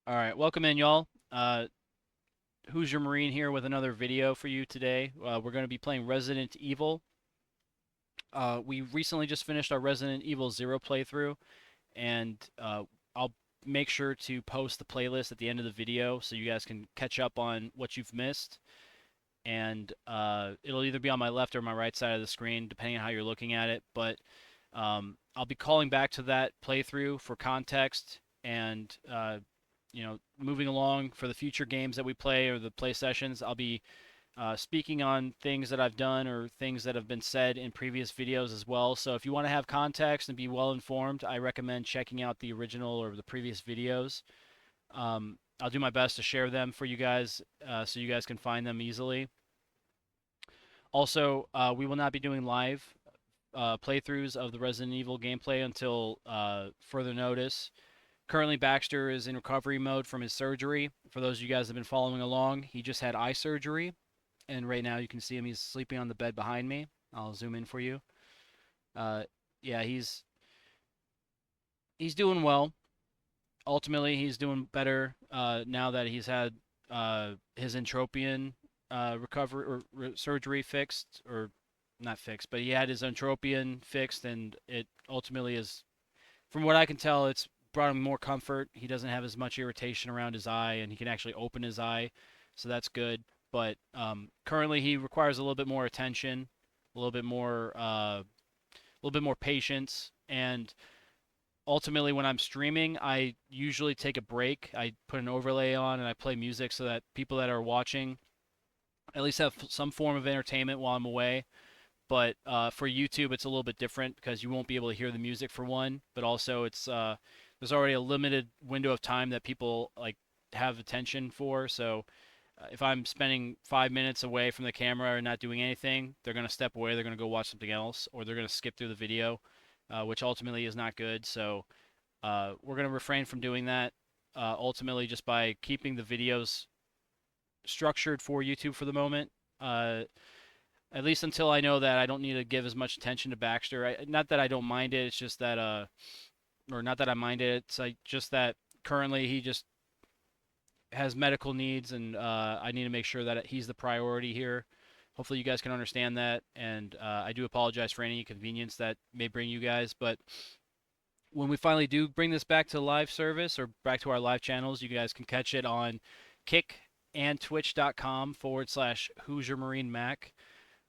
All right, welcome in, y'all. Who's Your Marine here with another video for you today. We're going to be playing Resident Evil. We recently just finished our Resident Evil 0 playthrough, and I'll make sure to post the playlist at the end of the video so you guys can catch up on what you've missed. And it'll either be on my left or my right side of the screen, depending on how you're looking at it. But I'll be calling back to that playthrough for context and moving along for the future games that we play or the play sessions. I'll be speaking on things that I've done or things that have been said in previous videos as well. So if you want to have context and be well informed, I recommend checking out the original or the previous videos. I'll do my best to share them for you guys so you guys can find them easily. Also, we will not be doing live playthroughs of the Resident Evil gameplay until further notice. Currently, Baxter is in recovery mode from his surgery. For those of you guys that have been following along, he just had eye surgery, and right now you can see him. He's sleeping on the bed behind me. I'll zoom in for you. Yeah, he's doing well. Ultimately, he's doing better now that he's had his entropion recovery or surgery fixed, or not fixed, but he had his entropion fixed, and it ultimately is, from what I can tell, it's brought him more comfort. He doesn't have as much irritation around his eye, and he can actually open his eye, so that's good. But currently, he requires a little bit more attention, a little bit more patience, and ultimately, when I'm streaming, I usually take a break. I put an overlay on and I play music so that people that are watching at least have some form of entertainment while I'm away. But for YouTube, it's a little bit different because you won't be able to hear the music for one, but also it's there's already a limited window of time that people like have attention for. So if I'm spending 5 minutes away from the camera or not doing anything, they're gonna step away. They're gonna go watch something else, or they're gonna skip through the video, which ultimately is not good. So we're gonna refrain from doing that. Ultimately, just by keeping the videos structured for YouTube for the moment. At least until I know that I don't need to give as much attention to Baxter. Not that I don't mind it. It's just that or not that I mind it. It's like just that currently he just has medical needs, and I need to make sure that he's the priority here. Hopefully you guys can understand that, and I do apologize for any inconvenience that may bring you guys. But when we finally do bring this back to live service or back to our live channels, you guys can catch it on kickandtwitch.com/HoosierMarineMAK.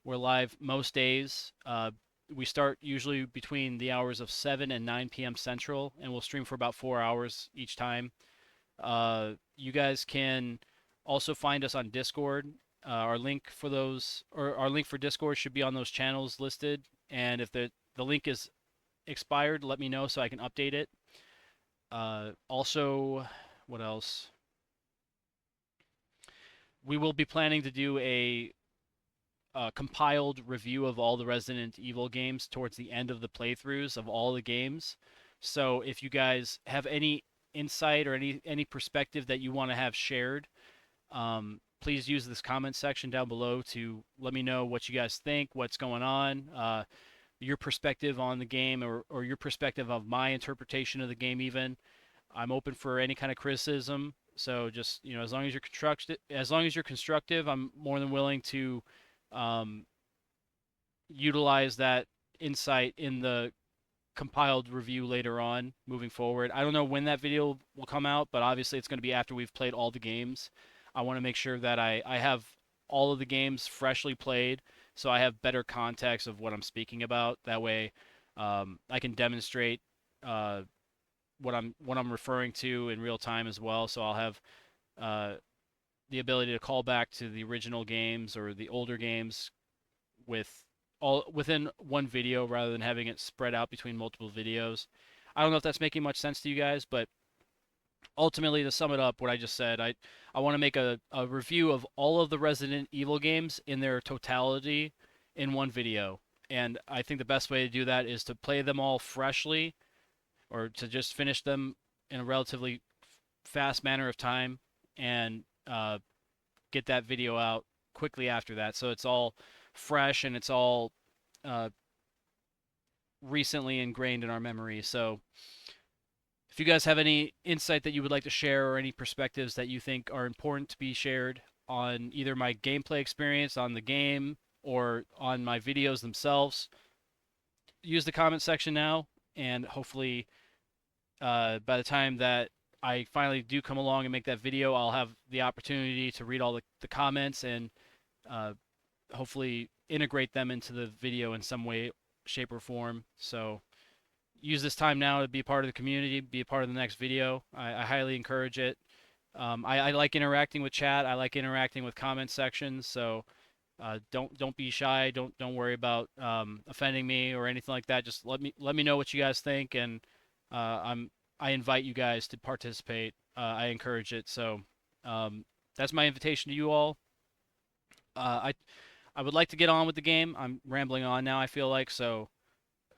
We're live most days. We start usually between the hours of 7 and 9 p.m. Central, and we'll stream for about 4 hours each time. You guys can also find us on Discord. Our link for those, or our link for Discord, should be on those channels listed. And if the link is expired, let me know so I can update it. Also, what else? We will be planning to do a compiled review of all the Resident Evil games towards the end of the playthroughs of all the games. So if you guys have any insight or any perspective that you want to have shared, please use this comment section down below to let me know what you guys think, what's going on, your perspective on the game, or your perspective of my interpretation of the game even. I'm open for any kind of criticism. So just, as long as you're constructive, I'm more than willing to utilize that insight in the compiled review later on moving forward. I don't know when that video will come out, but obviously it's going to be after we've played all the games. I want to make sure that I have all of the games freshly played so I have better context of what I'm speaking about. That way I can demonstrate what I'm referring to in real time as well. So I'll have the ability to call back to the original games or the older games within one video rather than having it spread out between multiple videos. I don't know if that's making much sense to you guys, but ultimately, to sum it up, what I just said, I want to make a review of all of the Resident Evil games in their totality in one video. And I think the best way to do that is to play them all freshly, or to just finish them in a relatively fast manner of time, and get that video out quickly after that, so it's all fresh and it's all recently ingrained in our memory. So if you guys have any insight that you would like to share or any perspectives that you think are important to be shared on either my gameplay experience on the game or on my videos themselves, use the comment section now, and hopefully by the time that I finally do come along and make that video, I'll have the opportunity to read all the comments and uh, hopefully integrate them into the video in some way, shape, or form. So use this time now to be part of the community, be a part of the next video. I highly encourage it. I like interacting with chat. I like interacting with comment sections. So don't be shy. Don't worry about offending me or anything like that. Just let me know what you guys think, and I invite you guys to participate. I encourage it. So that's my invitation to you all. I would like to get on with the game. I'm rambling on now, I feel like, so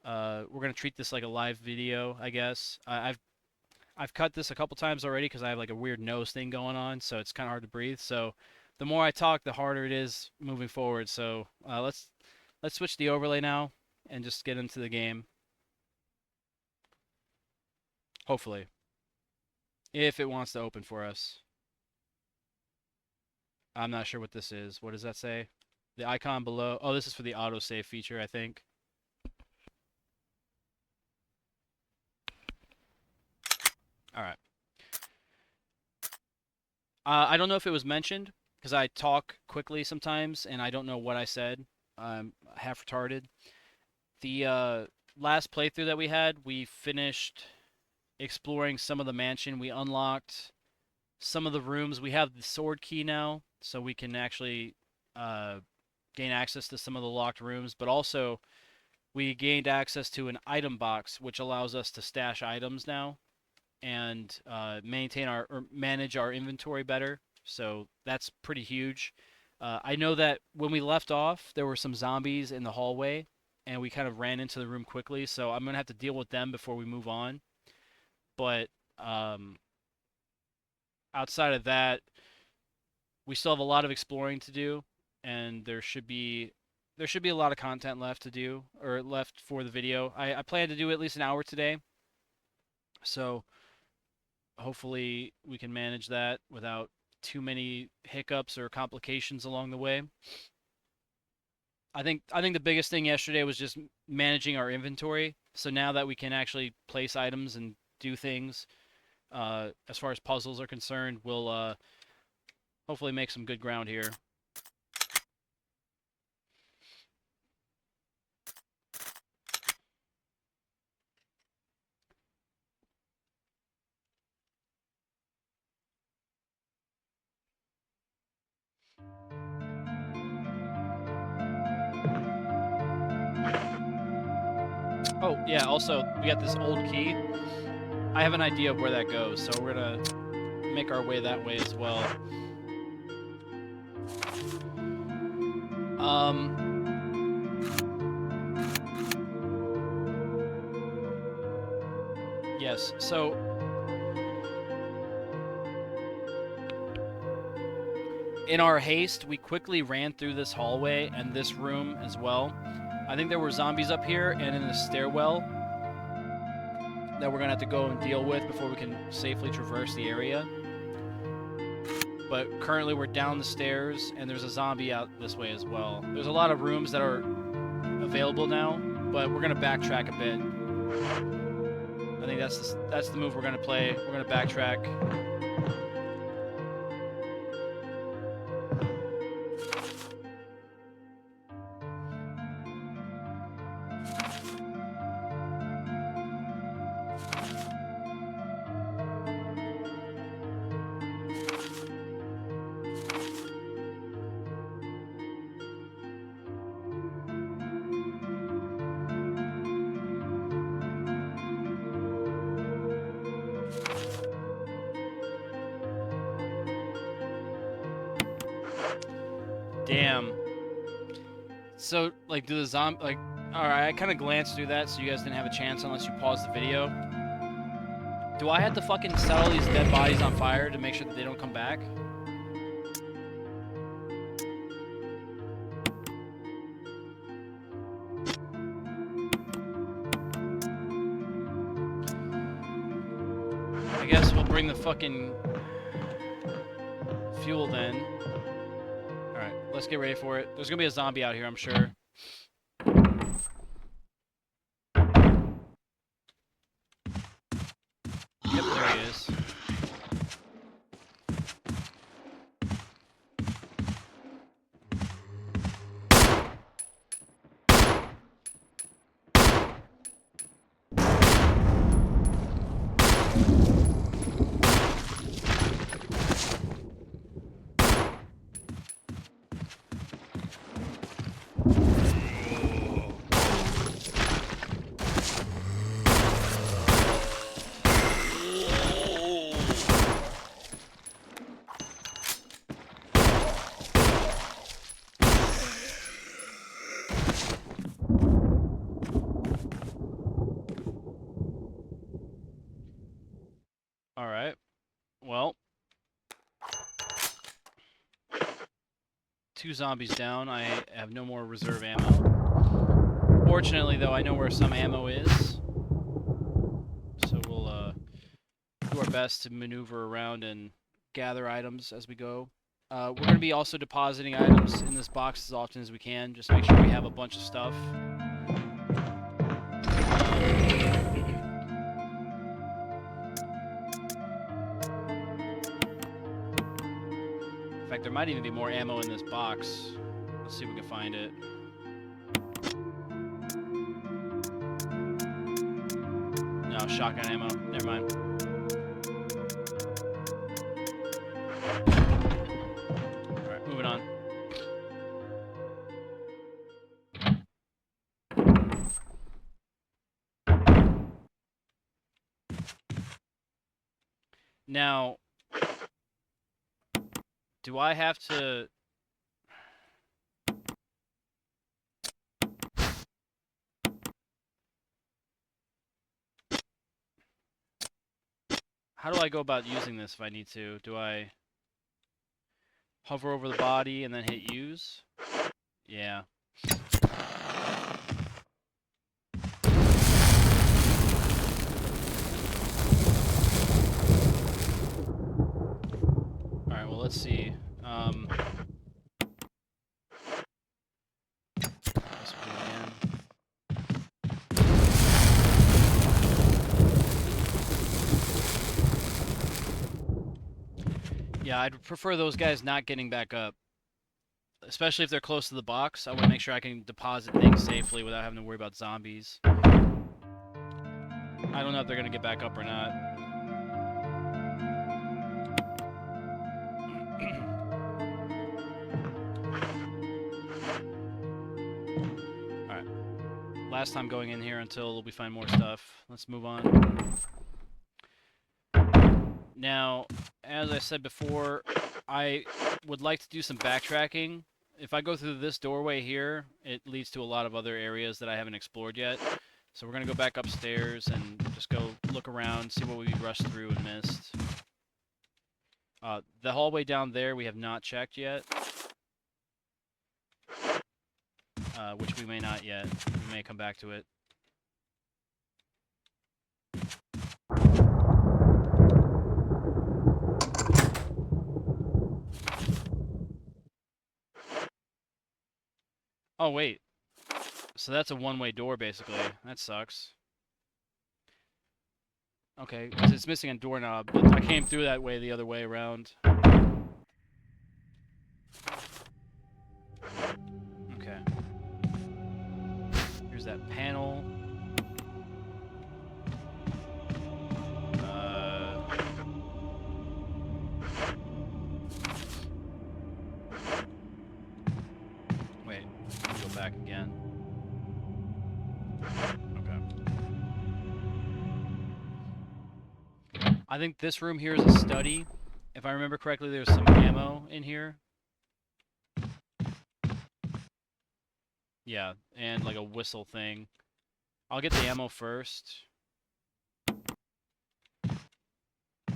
we're gonna treat this like a live video, I guess. I've cut this a couple times already because I have like a weird nose thing going on, so it's kind of hard to breathe. So the more I talk, the harder it is moving forward. So let's switch the overlay now and just get into the game. Hopefully, if it wants to open for us. I'm not sure what this is. What does that say? The icon below. Oh, this is for the autosave feature, I think. All right. I don't know if it was mentioned because I talk quickly sometimes and I don't know what I said. I'm half retarded. The last playthrough that we had, we finished exploring some of the mansion. We unlocked some of the rooms. We have the sword key now, so we can actually gain access to some of the locked rooms. But also, we gained access to an item box, which allows us to stash items now and maintain or manage our inventory better. So that's pretty huge. I know that when we left off, there were some zombies in the hallway, and we kind of ran into the room quickly. So I'm gonna have to deal with them before we move on. But outside of that, we still have a lot of exploring to do, and there should be a lot of content left to do or left for the video. I plan to do at least an hour today, so hopefully we can manage that without too many hiccups or complications along the way. I think the biggest thing yesterday was just managing our inventory. So now that we can actually place items and do things, as far as puzzles are concerned, we'll hopefully make some good ground here. Oh, yeah, also, we got this old key. I have an idea of where that goes, so we're gonna make our way that way as well. Yes, so in our haste, we quickly ran through this hallway and this room as well. I think there were zombies up here and in the stairwell that we're gonna have to go and deal with before we can safely traverse the area. But currently we're down the stairs and there's a zombie out this way as well. There's a lot of rooms that are available now, but we're gonna backtrack a bit. I think that's the move we're gonna play. We're gonna backtrack. Damn. So, like, do the zombie, like, alright, I kind of glanced through that so you guys didn't have a chance unless you paused the video. Do I have to fucking set all these dead bodies on fire to make sure that they don't come back? guess we'll bring the fucking fuel then. Alright, let's get ready for it. There's gonna be a zombie out here, I'm sure. Yep, there he is. Alright. Well. 2 zombies down. I have no more reserve ammo. Fortunately, though, I know where some ammo is. So we'll do our best to maneuver around and gather items as we go. We're going to be also depositing items in this box as often as we can. Just make sure we have a bunch of stuff. In fact, there might even be more ammo in this box. Let's see if we can find it. No, shotgun ammo. Never mind. Alright, moving on. Now, do I have to... How do I go about using this if I need to? Do I hover over the body and then hit use? Yeah. Alright, well, let's see. Let's do it again. Yeah, I'd prefer those guys not getting back up. Especially if they're close to the box. I want to make sure I can deposit things safely without having to worry about zombies. I don't know if they're going to get back up or not. Alright. Last time going in here until we find more stuff. Let's move on. Now, as I said before, I would like to do some backtracking. If I go through this doorway here, it leads to a lot of other areas that I haven't explored yet. So we're going to go back upstairs and just go look around, see what we rushed through and missed. The hallway down there we have not checked yet. Which we may not yet. We may come back to it. Oh, wait. So that's a one-way door, basically. That sucks. Okay, because it's missing a doorknob, but I came through that way the other way around. Okay. Here's that panel. Wait, let me go back again. Okay. I think this room here is a study. If I remember correctly, there's some ammo in here. Yeah, and like a whistle thing. I'll get the ammo first.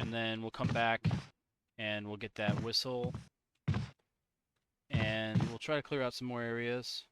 And then we'll come back and we'll get that whistle. And we'll try to clear out some more areas.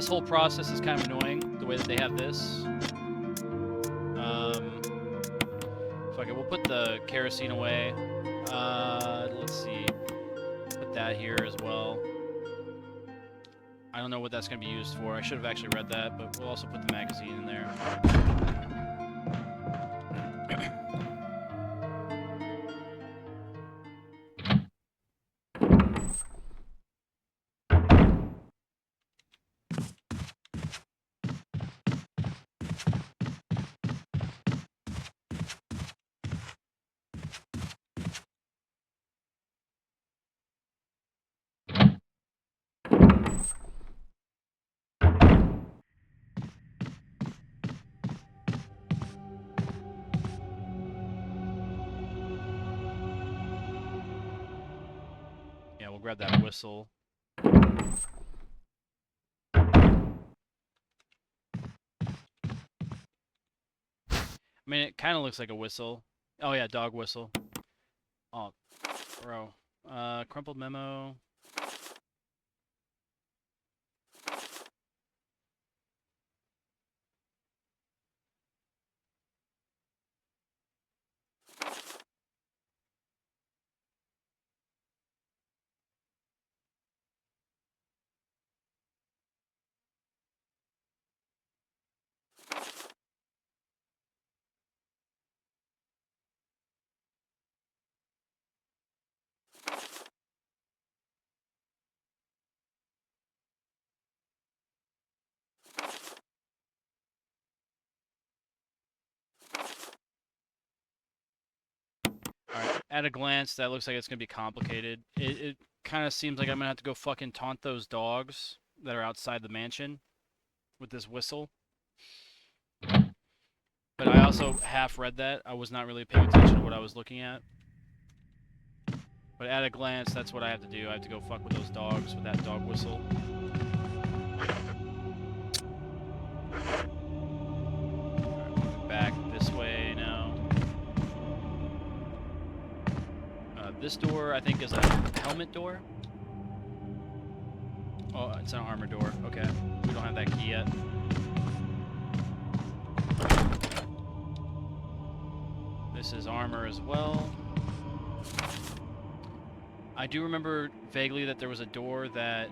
This whole process is kind of annoying, the way that they have this. Fuck it, we'll put the kerosene away. Let's see. Put that here as well. I don't know what that's going to be used for. I should have actually read that, but we'll also put the magazine in there. Yeah, we'll grab that whistle. I mean, it kind of looks like a whistle. Oh yeah, dog whistle. Oh, bro. Crumpled memo. Alright, at a glance, that looks like it's going to be complicated. It kind of seems like I'm going to have to go fucking taunt those dogs that are outside the mansion with this whistle. But I also half read that. I was not really paying attention to what I was looking at. But at a glance, that's what I have to do. I have to go fuck with those dogs with that dog whistle. Alright, moving back this way now. This door, I think, is a helmet door. Oh, it's an armor door. Okay. We don't have that key yet. This is armor as well. I do remember vaguely that there was a door that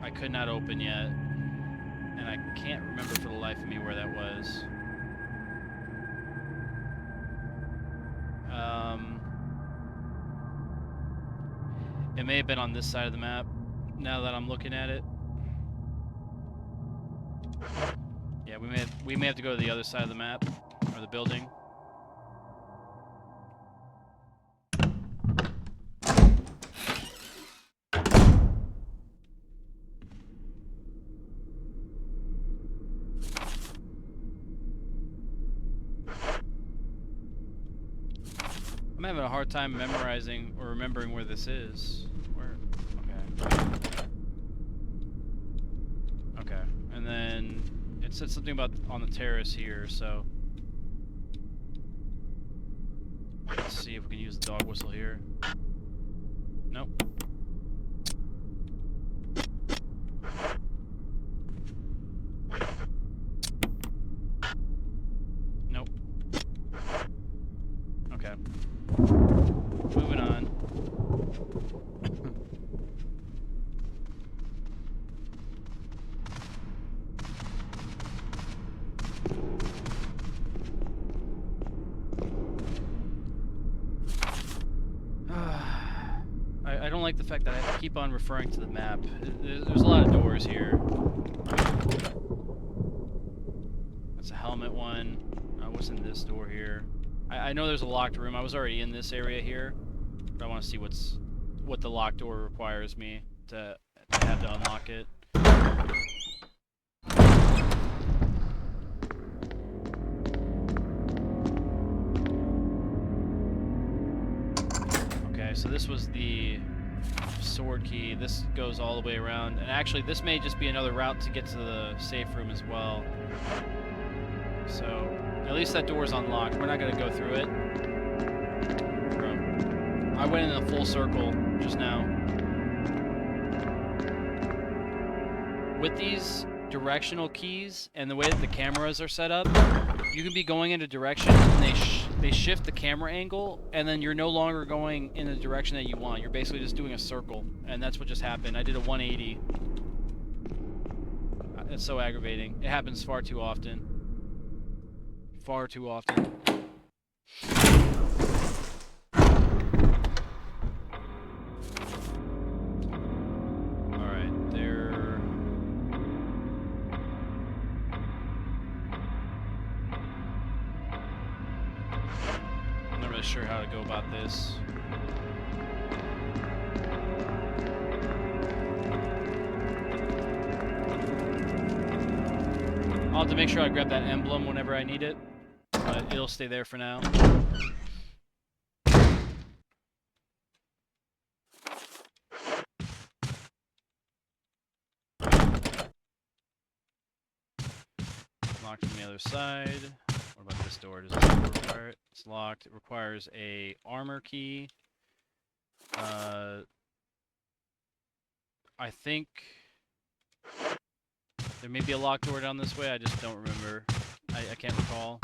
I could not open yet. And I can't remember for the life of me where that was. It may have been on this side of the map, now that I'm looking at it. Yeah, we may have to go to the other side of the map, or the building. I'm having a hard time memorizing or remembering where this is. Where? Okay. Okay. And then it said something about on the terrace here, so let's see if we can use the dog whistle here. Nope. Nope. Okay. Moving on. I don't like the fact that I have to keep on referring to the map. There's a lot of doors here. That's a helmet one. What's in this door here? I know there's a locked room. I was already in this area here, but I want to see what the locked door requires me to have to unlock it. Okay, so this was the sword key. This goes all the way around, and actually this may just be another route to get to the safe room as well. So at least that door is unlocked. We're not going to go through it. I went in a full circle just now. with these directional keys and the way that the cameras are set up, you can be going in a direction and they shift the camera angle, and then you're no longer going in the direction that you want. You're basically just doing a circle, and that's what just happened. I did a 180. It's so aggravating. It happens far too often. Far too often. Alright, there... I'm not really sure how to go about this. I'll have to make sure I grab that emblem whenever I need it, but it'll stay there for now. Locked from the other side. What about this door? Does it require it? It's locked. It requires a armor key. I think there may be a locked door down this way. I just don't remember. I can't recall.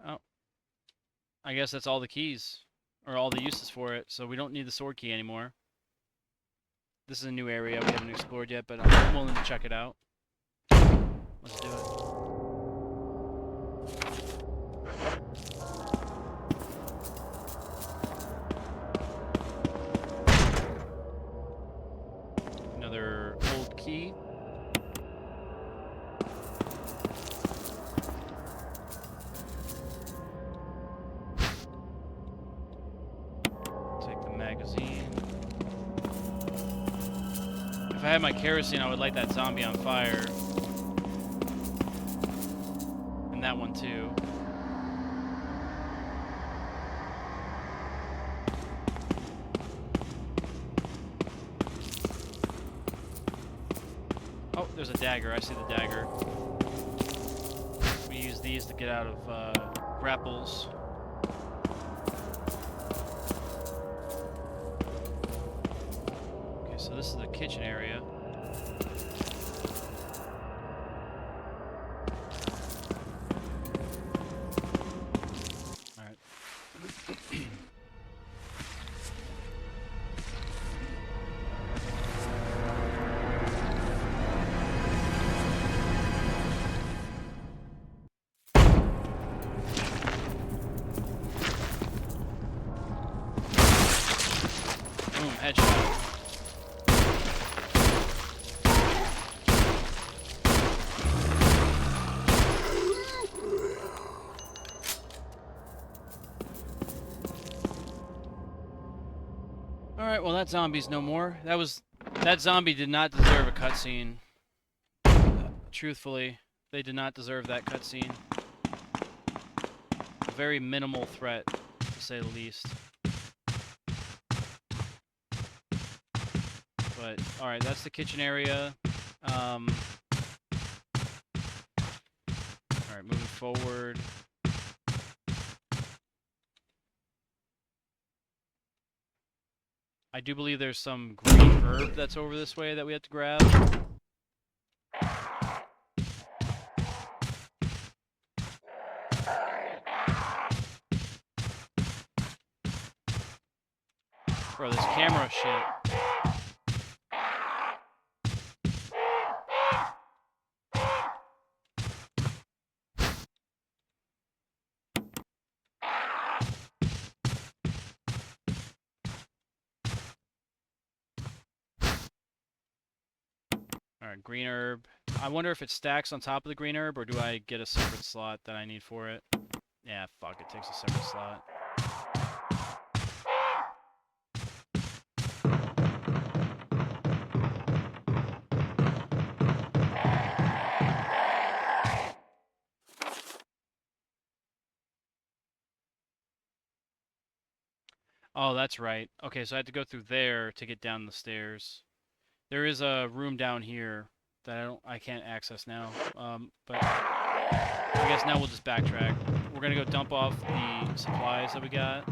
Oh. I guess that's all the keys. Or all the uses for it. So we don't need the sword key anymore. This is a new area we haven't explored yet, but I'm willing to check it out. Let's do it. Another old key. Take the magazine. If I had my kerosene, I would light that zombie on fire. And that one too. Oh, there's a dagger. I see the dagger. We use these to get out of grapples. Okay, so this is the kitchen area. Alright. Boom, headshot. Alright, well that zombie's no more. That zombie did not deserve a cutscene. Truthfully, they did not deserve that cutscene. A very minimal threat, to say the least. But, alright, that's the kitchen area. Alright, moving forward. I do believe there's some green herb that's over this way that we have to grab. Bro, this camera shit. Alright, green herb. I wonder if it stacks on top of the green herb, or do I get a separate slot that I need for it? Yeah, fuck, it takes a separate slot. Oh, that's right. Okay, so I had to go through there to get down the stairs. There is a room down here that I can't access now. But I guess now we'll just backtrack. We're gonna go dump off the supplies that we got.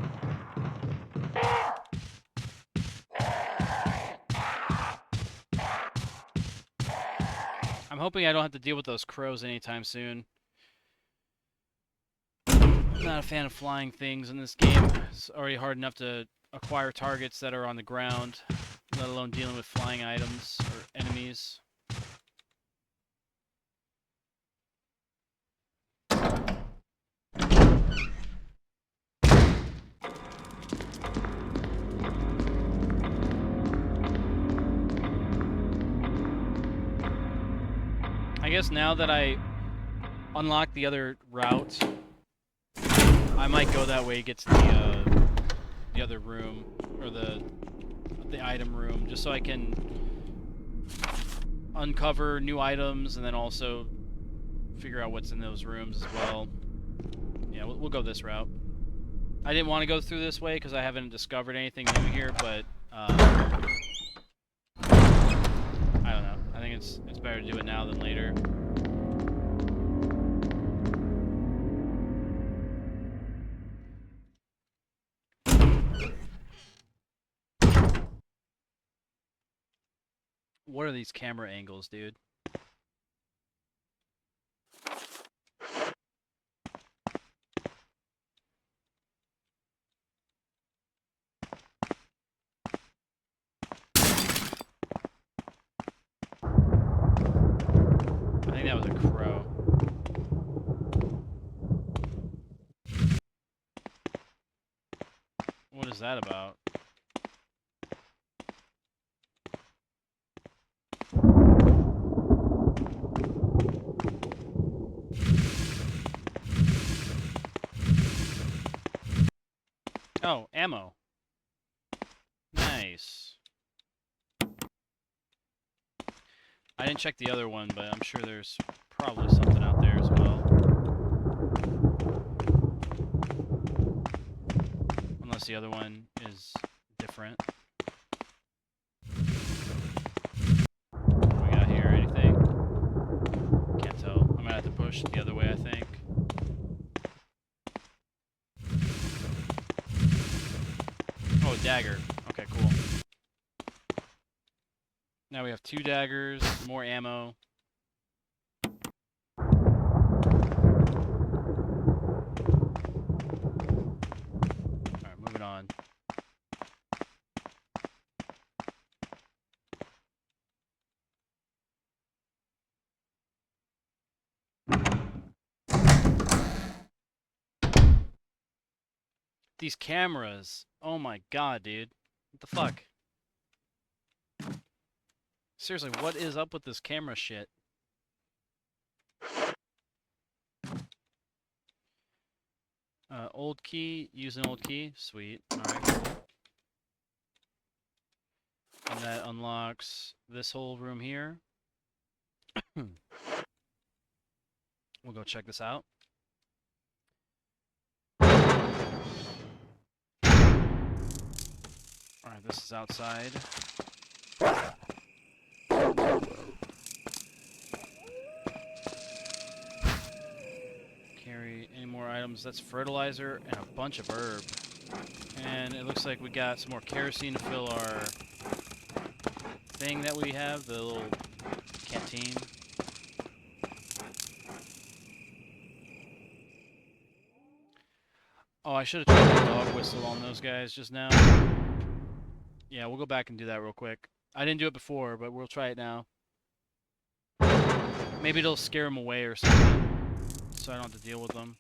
I'm hoping I don't have to deal with those crows anytime soon. I'm not a fan of flying things in this game. It's already hard enough to acquire targets that are on the ground, let alone dealing with flying items or enemies. I guess now that I unlock the other route, I might go that way, get to the other room, or the item room, just so I can uncover new items and then also figure out what's in those rooms as well. Yeah, we'll go this route. I didn't want to go through this way because I haven't discovered anything new here, but I don't know. I think it's better to do it now than later. What are these camera angles, dude? I think that was a crow. What is that about? Oh, ammo. Nice. I didn't check the other one, but I'm sure there's probably something out there as well. Unless the other one is different. What do we got here? Anything? Can't tell. I'm gonna have to push the other way, I think. Oh, dagger. Okay, cool. Now we have 2 daggers, more ammo. Alright, moving on. These cameras. Oh my god, dude. What the fuck? Seriously, what is up with this camera shit? Old key. Use an old key. Sweet. Alright, cool. And that unlocks this whole room here. We'll go check this out. Alright, this is outside. Carry any more items. That's fertilizer and a bunch of herb. And it looks like we got some more kerosene to fill our thing that we have, the little canteen. Oh, I should have tried that dog whistle on those guys just now. Yeah, we'll go back and do that real quick. I didn't do it before, but we'll try it now. Maybe it'll scare them away or something, so I don't have to deal with them.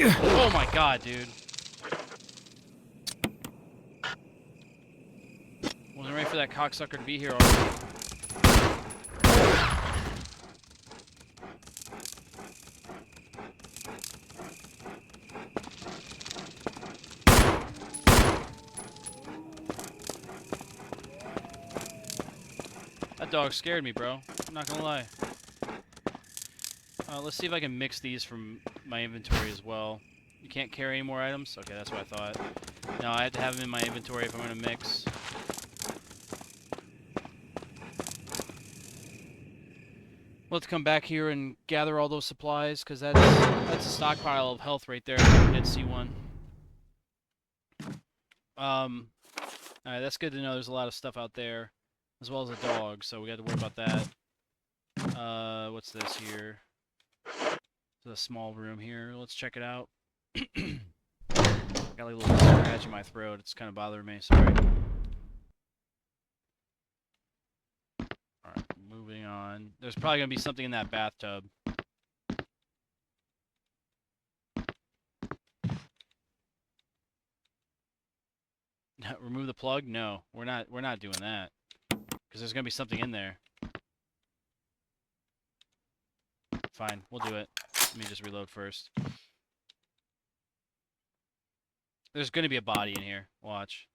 Oh my god, dude. Wasn't ready for that cocksucker to be here already. That dog scared me, bro. I'm not gonna lie. Let's see if I can mix these from my inventory as well. You can't carry any more items? Okay, that's what I thought. No, I have to have them in my inventory if I'm gonna mix. We'll have to come back here and gather all those supplies, because that's a stockpile of health right there. I did see one. Alright, that's good to know. There's a lot of stuff out there, as well as a dog, so we got to worry about that. What's this here? There's a small room here. Let's check it out. Got like a little scratch in my throat. It's kind of bothering me. Sorry. Alright, moving on. There's probably going to be something in that bathtub. Remove the plug? No, we're not doing that. Because there's going to be something in there. Fine, we'll do it. Let me just reload first. There's going to be a body in here. Watch.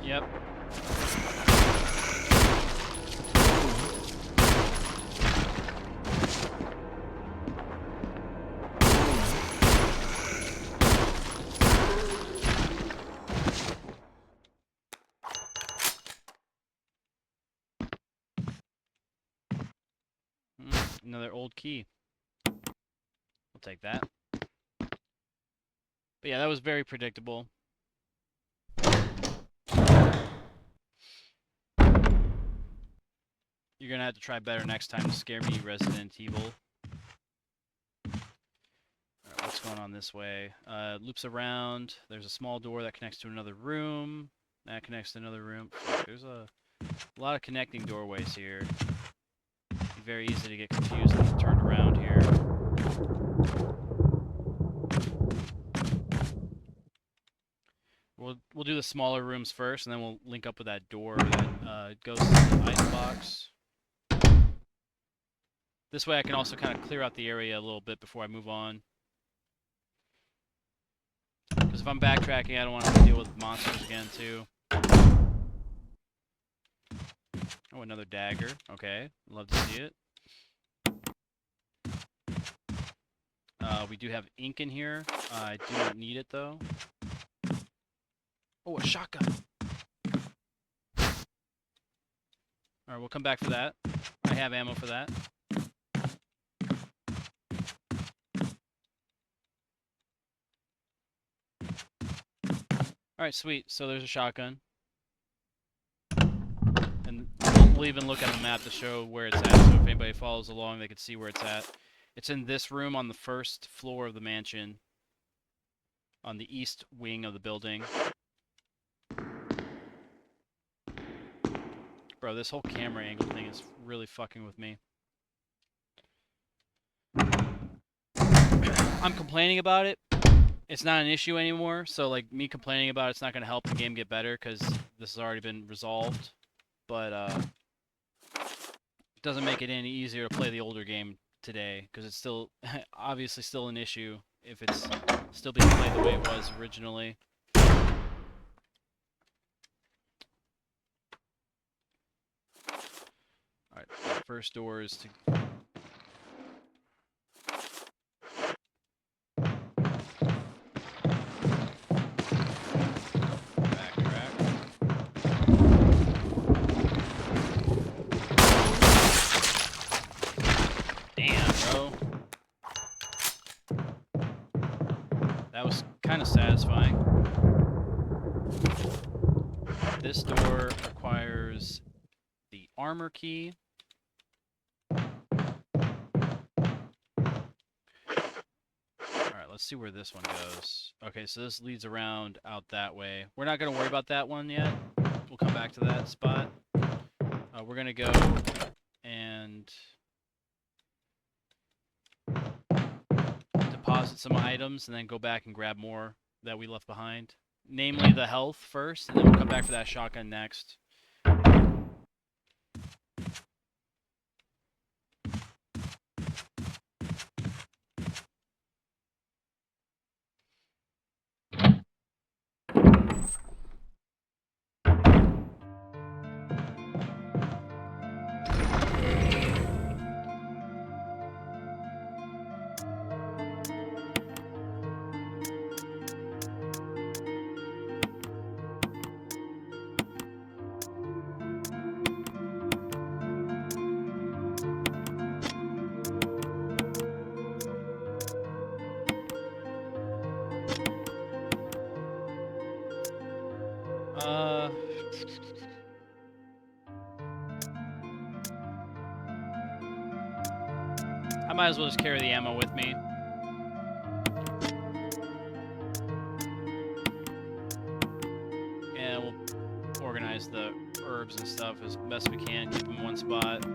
Yep. Another old key. We'll take that. But yeah, that was very predictable. You're gonna have to try better next time to scare me, Resident Evil. Alright, what's going on this way? Loops around. There's a small door that connects to another room. That connects to another room. There's a lot of connecting doorways here. It'd be very easy to get confused and turned around here. We'll do the smaller rooms first, and then we'll link up with that door that goes to the item box. This way I can also kind of clear out the area a little bit before I move on. Because if I'm backtracking, I don't want to have to deal with monsters again, too. Oh, another dagger. Okay, love to see it. We do have ink in here. I do not need it, though. Oh, a shotgun! Alright, we'll come back for that. I have ammo for that. Alright, sweet. So there's a shotgun. And we'll even look at the map to show where it's at, so if anybody follows along, they can see where it's at. It's in this room on the first floor of the mansion. On the east wing of the building. Bro, this whole camera angle thing is really fucking with me. I'm complaining about it. It's not an issue anymore, so like me complaining about it's not going to help the game get better because this has already been resolved. But it doesn't make it any easier to play the older game today because it's still obviously still an issue if it's still being played the way it was originally. Alright, the first door is to... backtrack. Damn, bro. That was kind of satisfying. This door requires the armor key. Alright, let's see where this one goes. Okay, so this leads around out that way. We're not going to worry about that one yet. We'll come back to that spot. We're going to go and deposit some items and then go back and grab more that we left behind. Namely the health first, and then we'll come back for that shotgun next. I might as well just carry the ammo with me. And we'll organize the herbs and stuff as best we can. Keep them in one spot.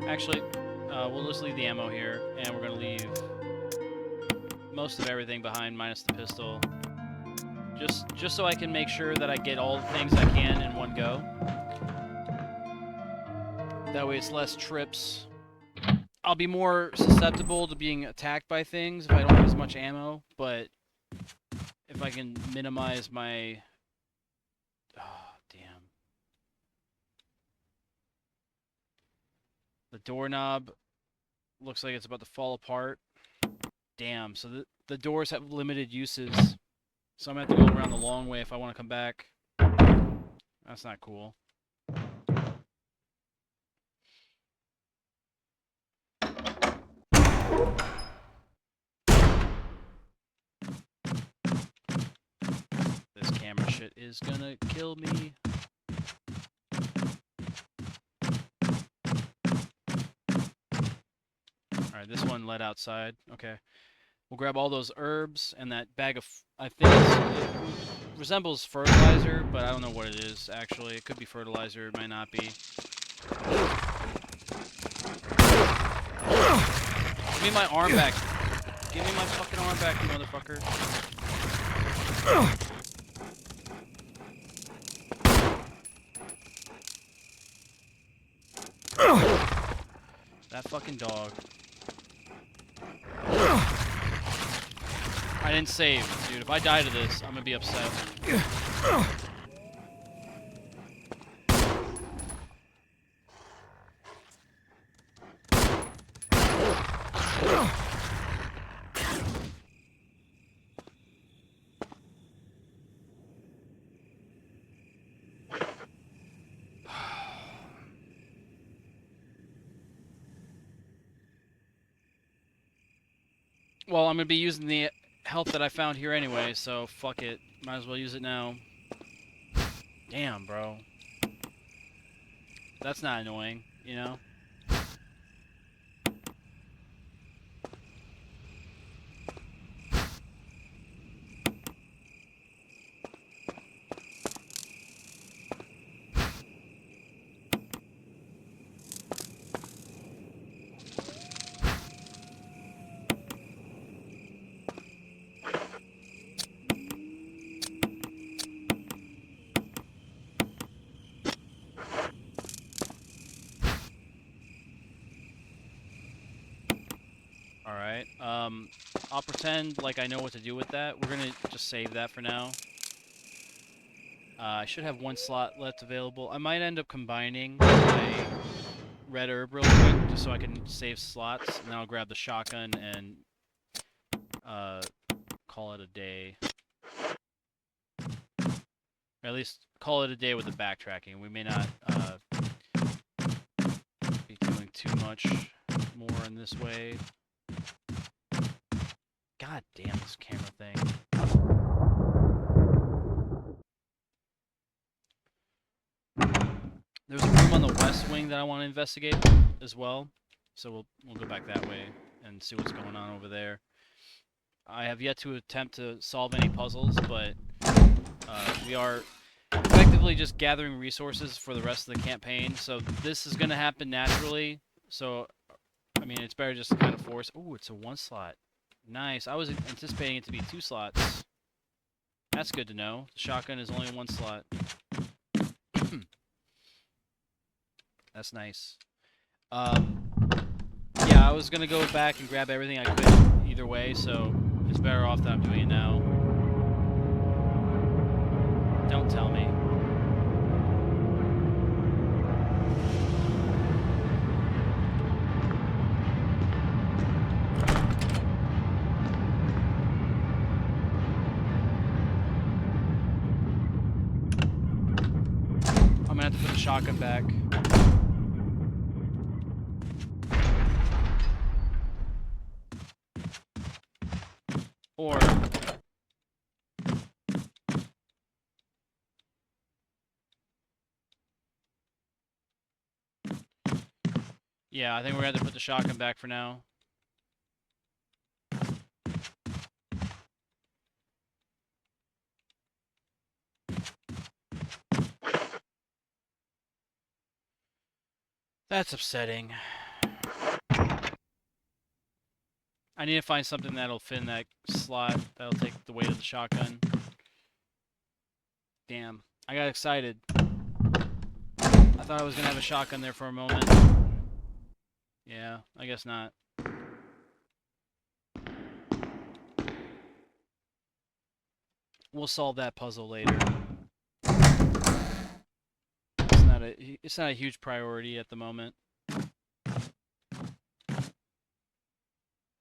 Actually, we'll just leave the ammo here, and we're going to leave most of everything behind minus the pistol. Just so I can make sure that I get all the things I can in one go. That way it's less trips. I'll be more susceptible to being attacked by things if I don't have as much ammo, but if I can minimize my... Oh, damn. The doorknob looks like it's about to fall apart. Damn, so the doors have limited uses. So I'm going to have to go around the long way if I want to come back. That's not cool. This camera shit is gonna kill me. Alright, this one led outside. Okay. We'll grab all those herbs and that bag of... I think it resembles fertilizer, but I don't know what it is, actually. It could be fertilizer, it might not be. Give me my arm back. Give me my fucking arm back, you motherfucker. That fucking dog. I didn't save, dude. If I die to this, I'm gonna be upset. Well, I'm gonna be using the health that I found here anyway, so fuck it. Might as well use it now. Damn, bro. That's not annoying, you know? Alright, I'll pretend like I know what to do with that. We're gonna just save that for now. I should have one slot left available. I might end up combining my red herb real quick, just so I can save slots. And then I'll grab the shotgun and call it a day. Or at least call it a day with the backtracking. We may not be doing too much more in this way. God damn this camera thing. There's a room on the west wing that I want to investigate as well. So we'll go back that way and see what's going on over there. I have yet to attempt to solve any puzzles, but we are effectively just gathering resources for the rest of the campaign. So this is going to happen naturally. So, I mean, it's better just to kind of force... Ooh, it's a 1 slot. Nice. I was anticipating it to be 2 slots. That's good to know. The shotgun is only 1 slot. That's nice. Yeah, I was going to go back and grab everything I could either way, so it's better off that I'm doing it now. Don't tell me. I'm gonna have to put the shotgun back. Or Yeah, I think we're gonna have to put the shotgun back for now. That's upsetting. I need to find something that'll fit in that slot. That'll take the weight of the shotgun. Damn. I got excited. I thought I was gonna have a shotgun there for a moment. Yeah, I guess not. We'll solve that puzzle later. It's not a huge priority at the moment.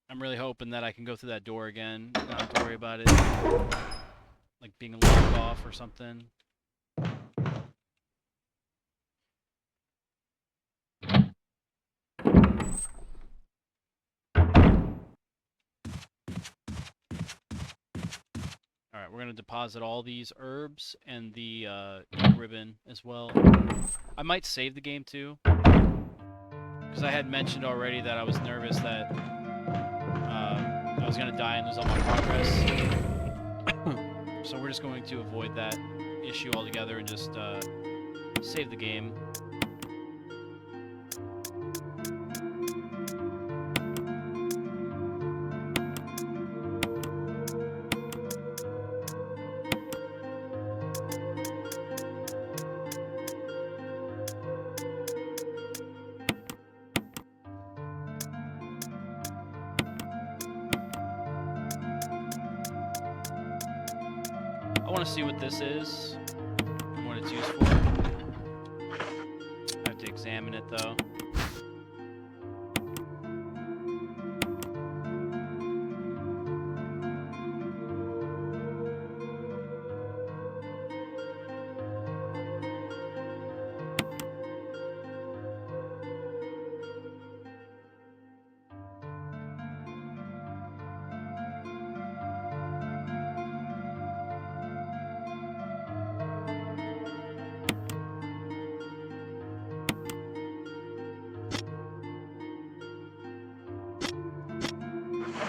I'm really hoping that I can go through that door again, not have to worry about it like being locked off or something. Alright, we're going to deposit all these herbs and the ink ribbon as well. I might save the game too, because I had mentioned already that I was nervous that I was going to die and lose all my progress. So we're just going to avoid that issue altogether and just save the game. I want to see what this is and what it's used for. I have to examine it though.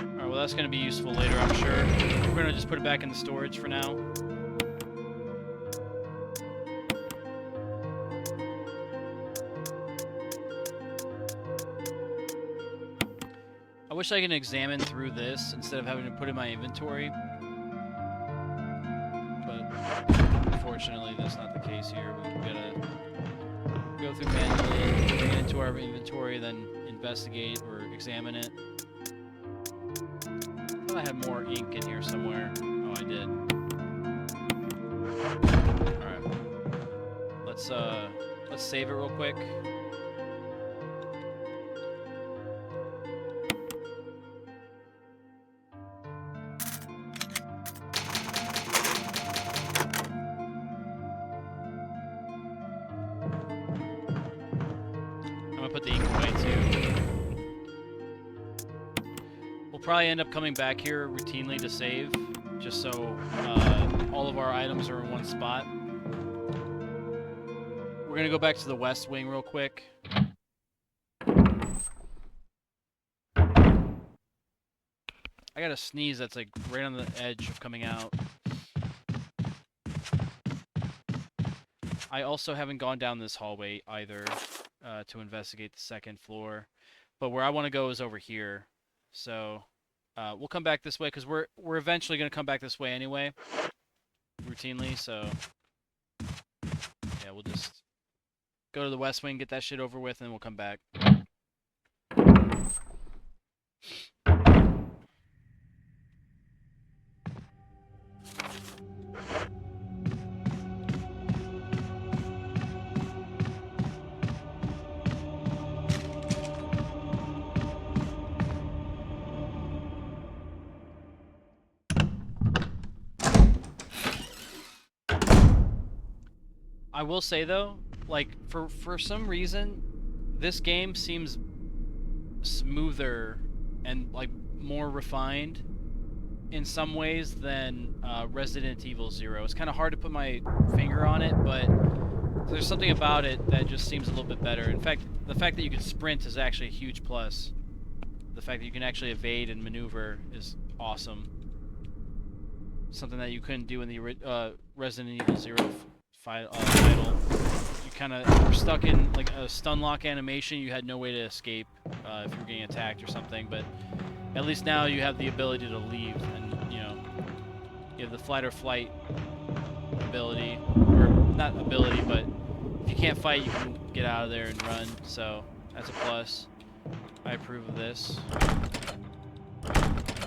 Alright, well that's going to be useful later, I'm sure. We're going to just put it back in the storage for now. I wish I could examine through this instead of having to put in my inventory. But unfortunately that's not the case here. We've got to go through manually, bring it into our inventory, then investigate or examine it. I thought I had more ink in here somewhere. Oh, I did. Alright. Let's save it real quick. I'm gonna put the ink away too. We'll probably end up coming back here routinely to save, just so all of our items are in one spot. We're gonna go back to the west wing real quick. I got a sneeze that's like right on the edge of coming out. I also haven't gone down this hallway either to investigate the second floor, but where I want to go is over here. So we'll come back this way because we're eventually going to come back this way anyway, routinely. So yeah, we'll just go to the west wing, get that shit over with, and we'll come back. I will say though, like for some reason, this game seems smoother and like more refined in some ways than Resident Evil 0. It's kind of hard to put my finger on it, but There's something about it that just seems a little bit better. In fact, the fact that you can sprint is actually a huge plus. The fact that you can actually evade and maneuver is awesome. Something that you couldn't do in the Resident Evil 0 title. You kind of were stuck in like a stun lock animation. You had no way to escape if you were getting attacked or something. But at least now you have the ability to leave, and you know you have the flight or flight ability, or not ability, but if you can't fight, you can get out of there and run. So that's a plus. I approve of this.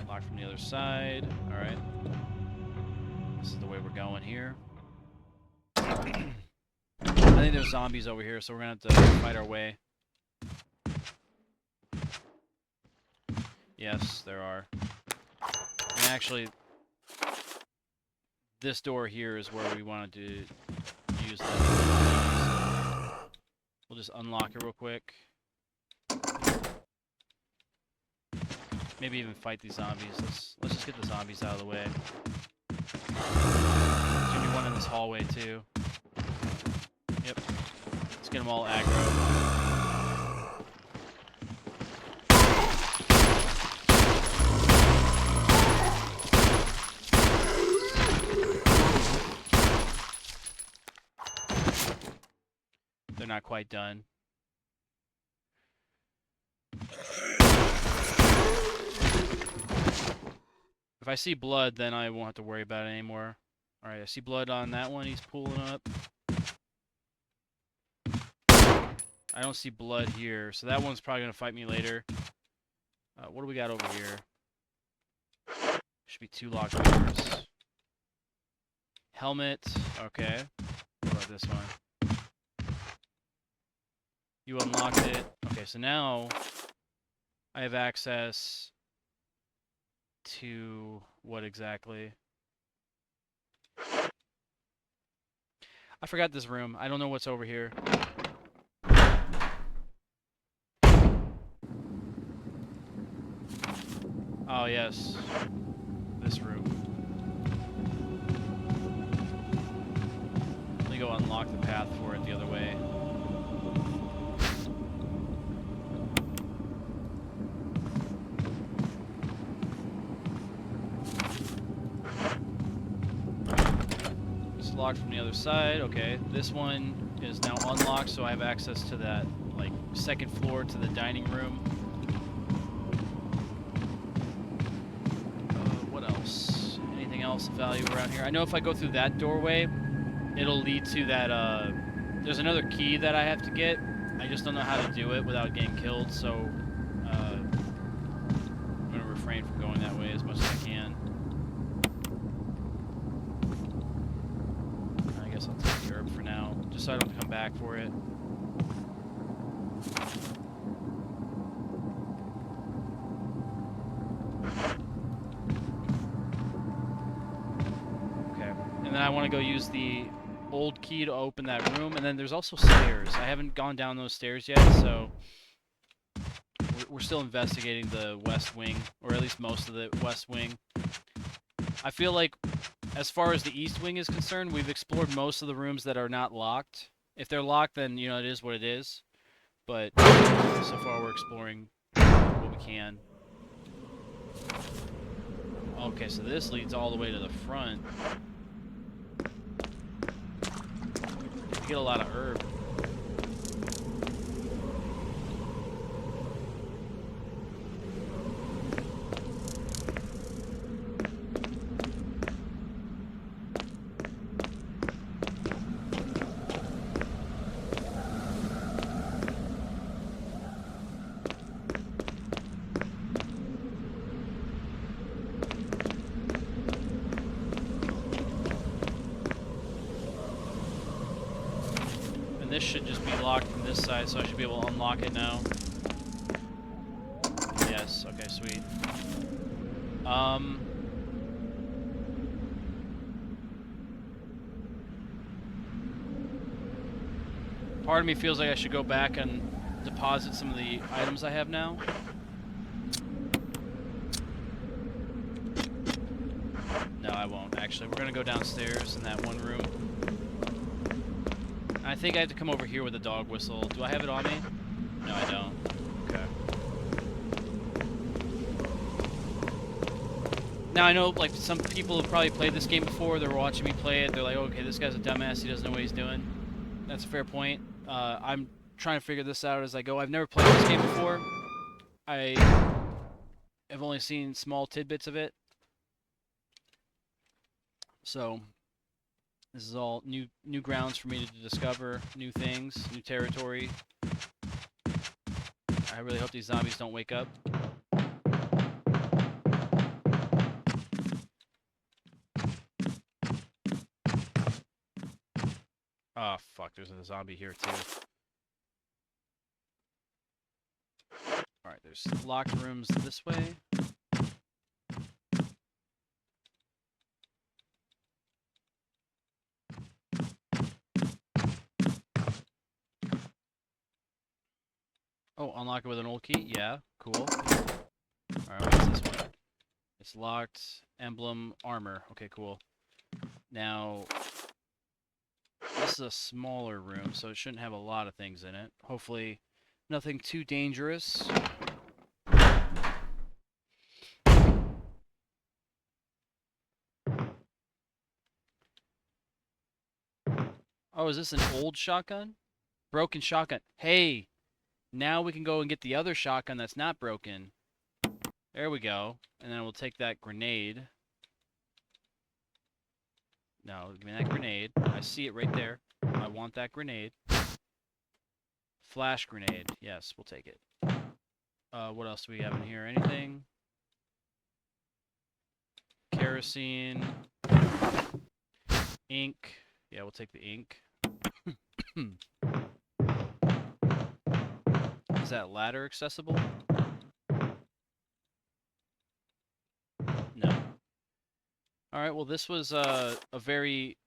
Lock from the other side. All right. This is the way we're going here. I think there's zombies over here, so we're gonna have to fight our way. Yes, there are. And actually, this door here is where we wanted to use that. We'll just unlock it real quick. Maybe even fight these zombies. Let's just get the zombies out of the way. There's gonna be one in this hallway too. Yep. Let's get them all aggro. They're not quite done. If I see blood, then I won't have to worry about it anymore. Alright, I see blood on that one he's pulling up. I don't see blood here, so that one's probably going to fight me later. What do we got over here? Should be 2 locked doors. Helmet. Okay. What about this one? You unlocked it. Okay, so now I have access to what exactly? I forgot this room. I don't know what's over here. Oh, yes. This room. Let me go unlock the path for it the other way. It's locked from the other side. Okay, this one is now unlocked, so I have access to that, like, second floor to the dining room. What else? Anything else of value around here? I know if I go through that doorway, it'll lead to that, there's another key that I have to get. I just don't know how to do it without getting killed, so I'm going to refrain from going that way as much as I can. I guess I'll take the herb for now, just so I don't have to come back for it. Okay, and then I want to go use the old key to open that room, and then there's also stairs. I haven't gone down those stairs yet, so we're still investigating the west wing, or at least most of the west wing. I feel like as far as the east wing is concerned, we've explored most of the rooms that are not locked. If they're locked, then, you know, it is what it is. But so far we're exploring what we can. Okay, so this leads all the way to the front. You get a lot of herb. This should just be locked from this side, so I should be able to unlock it now. Yes, okay, sweet. Part of me feels like I should go back and deposit some of the items I have now. No, I won't, actually. We're gonna go downstairs in that one room. I think I have to come over here with a dog whistle. Do I have it on me? No, I don't. Okay. Now, I know, like, some people have probably played this game before. They're watching me play it. They're like, okay, this guy's a dumbass. He doesn't know what he's doing. That's a fair point. I'm trying to figure this out as I go. I've never played this game before. I have only seen small tidbits of it. So, this is all new grounds for me to discover, new things, new territory. I really hope these zombies don't wake up. Oh, fuck, there's a zombie here, too. Alright, there's locked rooms this way. Oh, unlock it with an old key? Yeah, cool. Alright, what's this one? It's locked, emblem, armor. Okay, cool. Now, this is a smaller room, so it shouldn't have a lot of things in it. Hopefully, nothing too dangerous. Oh, is this an old shotgun? Broken shotgun. Hey, now we can go and get the other shotgun that's not broken. There we go. And then we'll take that grenade. No, give me that grenade. I see it right there. I want that grenade. Flash grenade. Yes, we'll take it. What else do we have in here? Anything? Kerosene. Ink. Yeah, we'll take the ink. Is that ladder accessible? No. Alright, well this was a very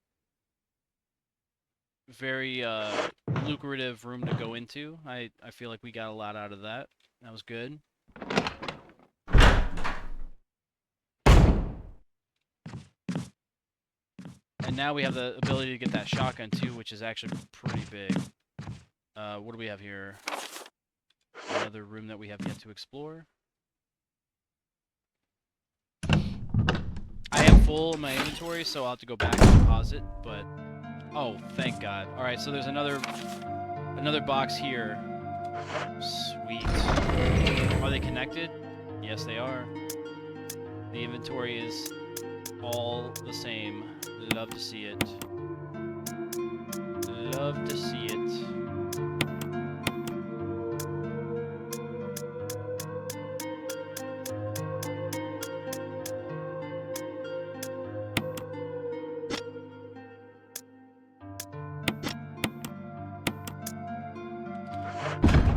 lucrative room to go into. I feel like we got a lot out of that. That was good. And now we have the ability to get that shotgun too, which is actually pretty big. What do we have here? Another room that we have yet to explore. I am full in my inventory, so I'll have to go back and deposit, but... Oh, thank God. Alright, so there's another box here. Sweet. Are they connected? Yes, they are. The inventory is all the same. Love to see it. Love to see it.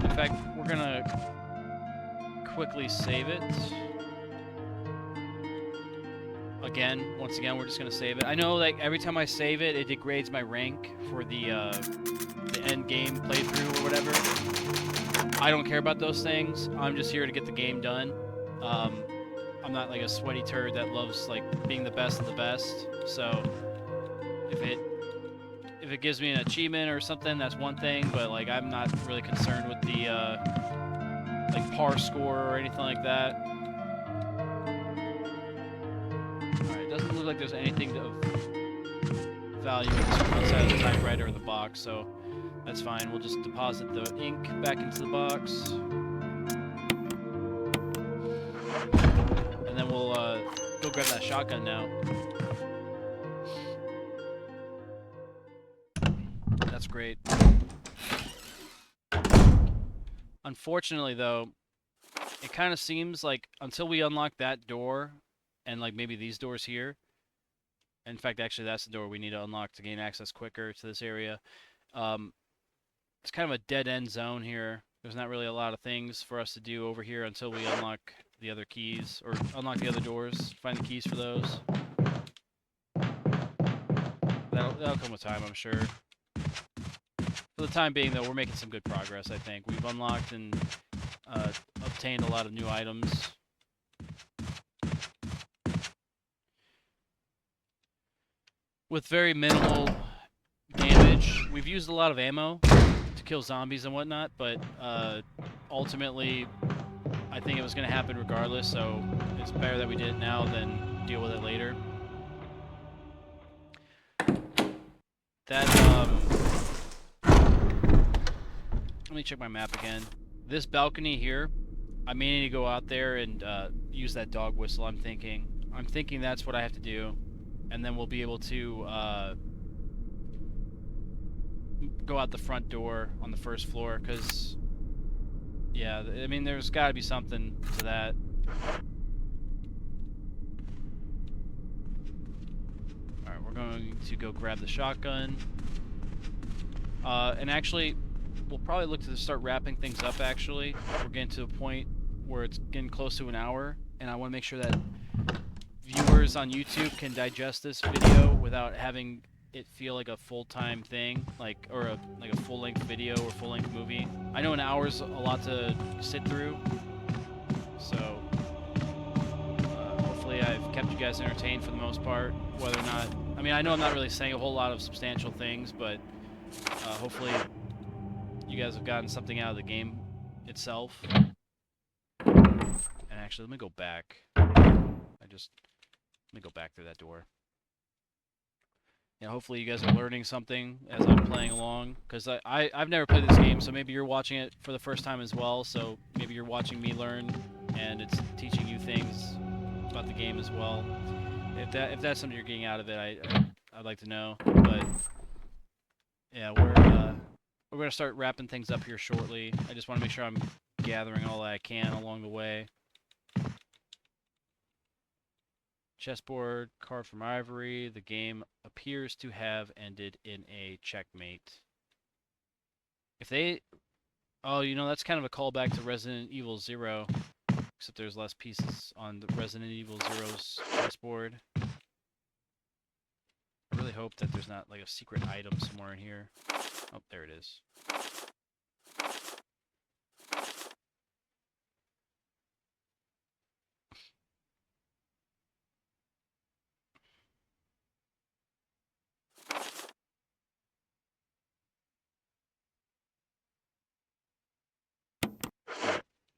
In fact, we're gonna quickly save it. Once again, we're just gonna save it. I know, like, every time I save it, it degrades my rank for the end game playthrough or whatever. I don't care about those things. I'm just here to get the game done. I'm not like a sweaty turd that loves like being the best of the best. So if it gives me an achievement or something, that's one thing. But like, I'm not really concerned with the like par score or anything like that. Doesn't look like there's anything of value outside of the typewriter or the box, so that's fine. We'll just deposit the ink back into the box. And then we'll go grab that shotgun now. That's great. Unfortunately, though, it kind of seems like until we unlock that door, and like maybe these doors here. In fact, actually, that's the door we need to unlock to gain access quicker to this area. It's kind of a dead-end zone here. There's not really a lot of things for us to do over here until we unlock the other keys, or unlock the other doors, find the keys for those. That'll come with time, I'm sure. For the time being, though, we're making some good progress, I think. We've unlocked and obtained a lot of new items. With very minimal damage. we've used a lot of ammo to kill zombies and whatnot, but ultimately, I think it was going to happen regardless, so it's better that we did it now than deal with it later. That, let me check my map again. This balcony here, I may need to go out there and use that dog whistle, I'm thinking. I'm thinking that's what I have to do, and then we'll be able to go out the front door on the first floor, because, yeah, I mean, there's got to be something to that. Alright, we're going to go grab the shotgun. And actually, we'll probably look to start wrapping things up, actually. We're getting to a point where it's getting close to an hour, and I want to make sure that viewers on YouTube can digest this video without having it feel like a full-time thing, like a full-length video or full-length movie. I know an hour's a lot to sit through, so hopefully I've kept you guys entertained for the most part. Whether or not, I mean, I know I'm not really saying a whole lot of substantial things, but hopefully you guys have gotten something out of the game itself. And actually, let me go back. Let me go back through that door. Yeah, hopefully you guys are learning something as I'm playing along, because I've never played this game, so maybe you're watching it for the first time as well, so maybe you're watching me learn, and it's teaching you things about the game as well. If that's something you're getting out of it, I'd like to know. But yeah, we're gonna start wrapping things up here shortly. I just want to make sure I'm gathering all that I can along the way. Chessboard, carved from ivory. The game appears to have ended in a checkmate. If they... Oh, you know, that's kind of a callback to Resident Evil 0. Except there's less pieces on the Resident Evil 0's chessboard. I really hope that there's not, like, a secret item somewhere in here. Oh, there it is.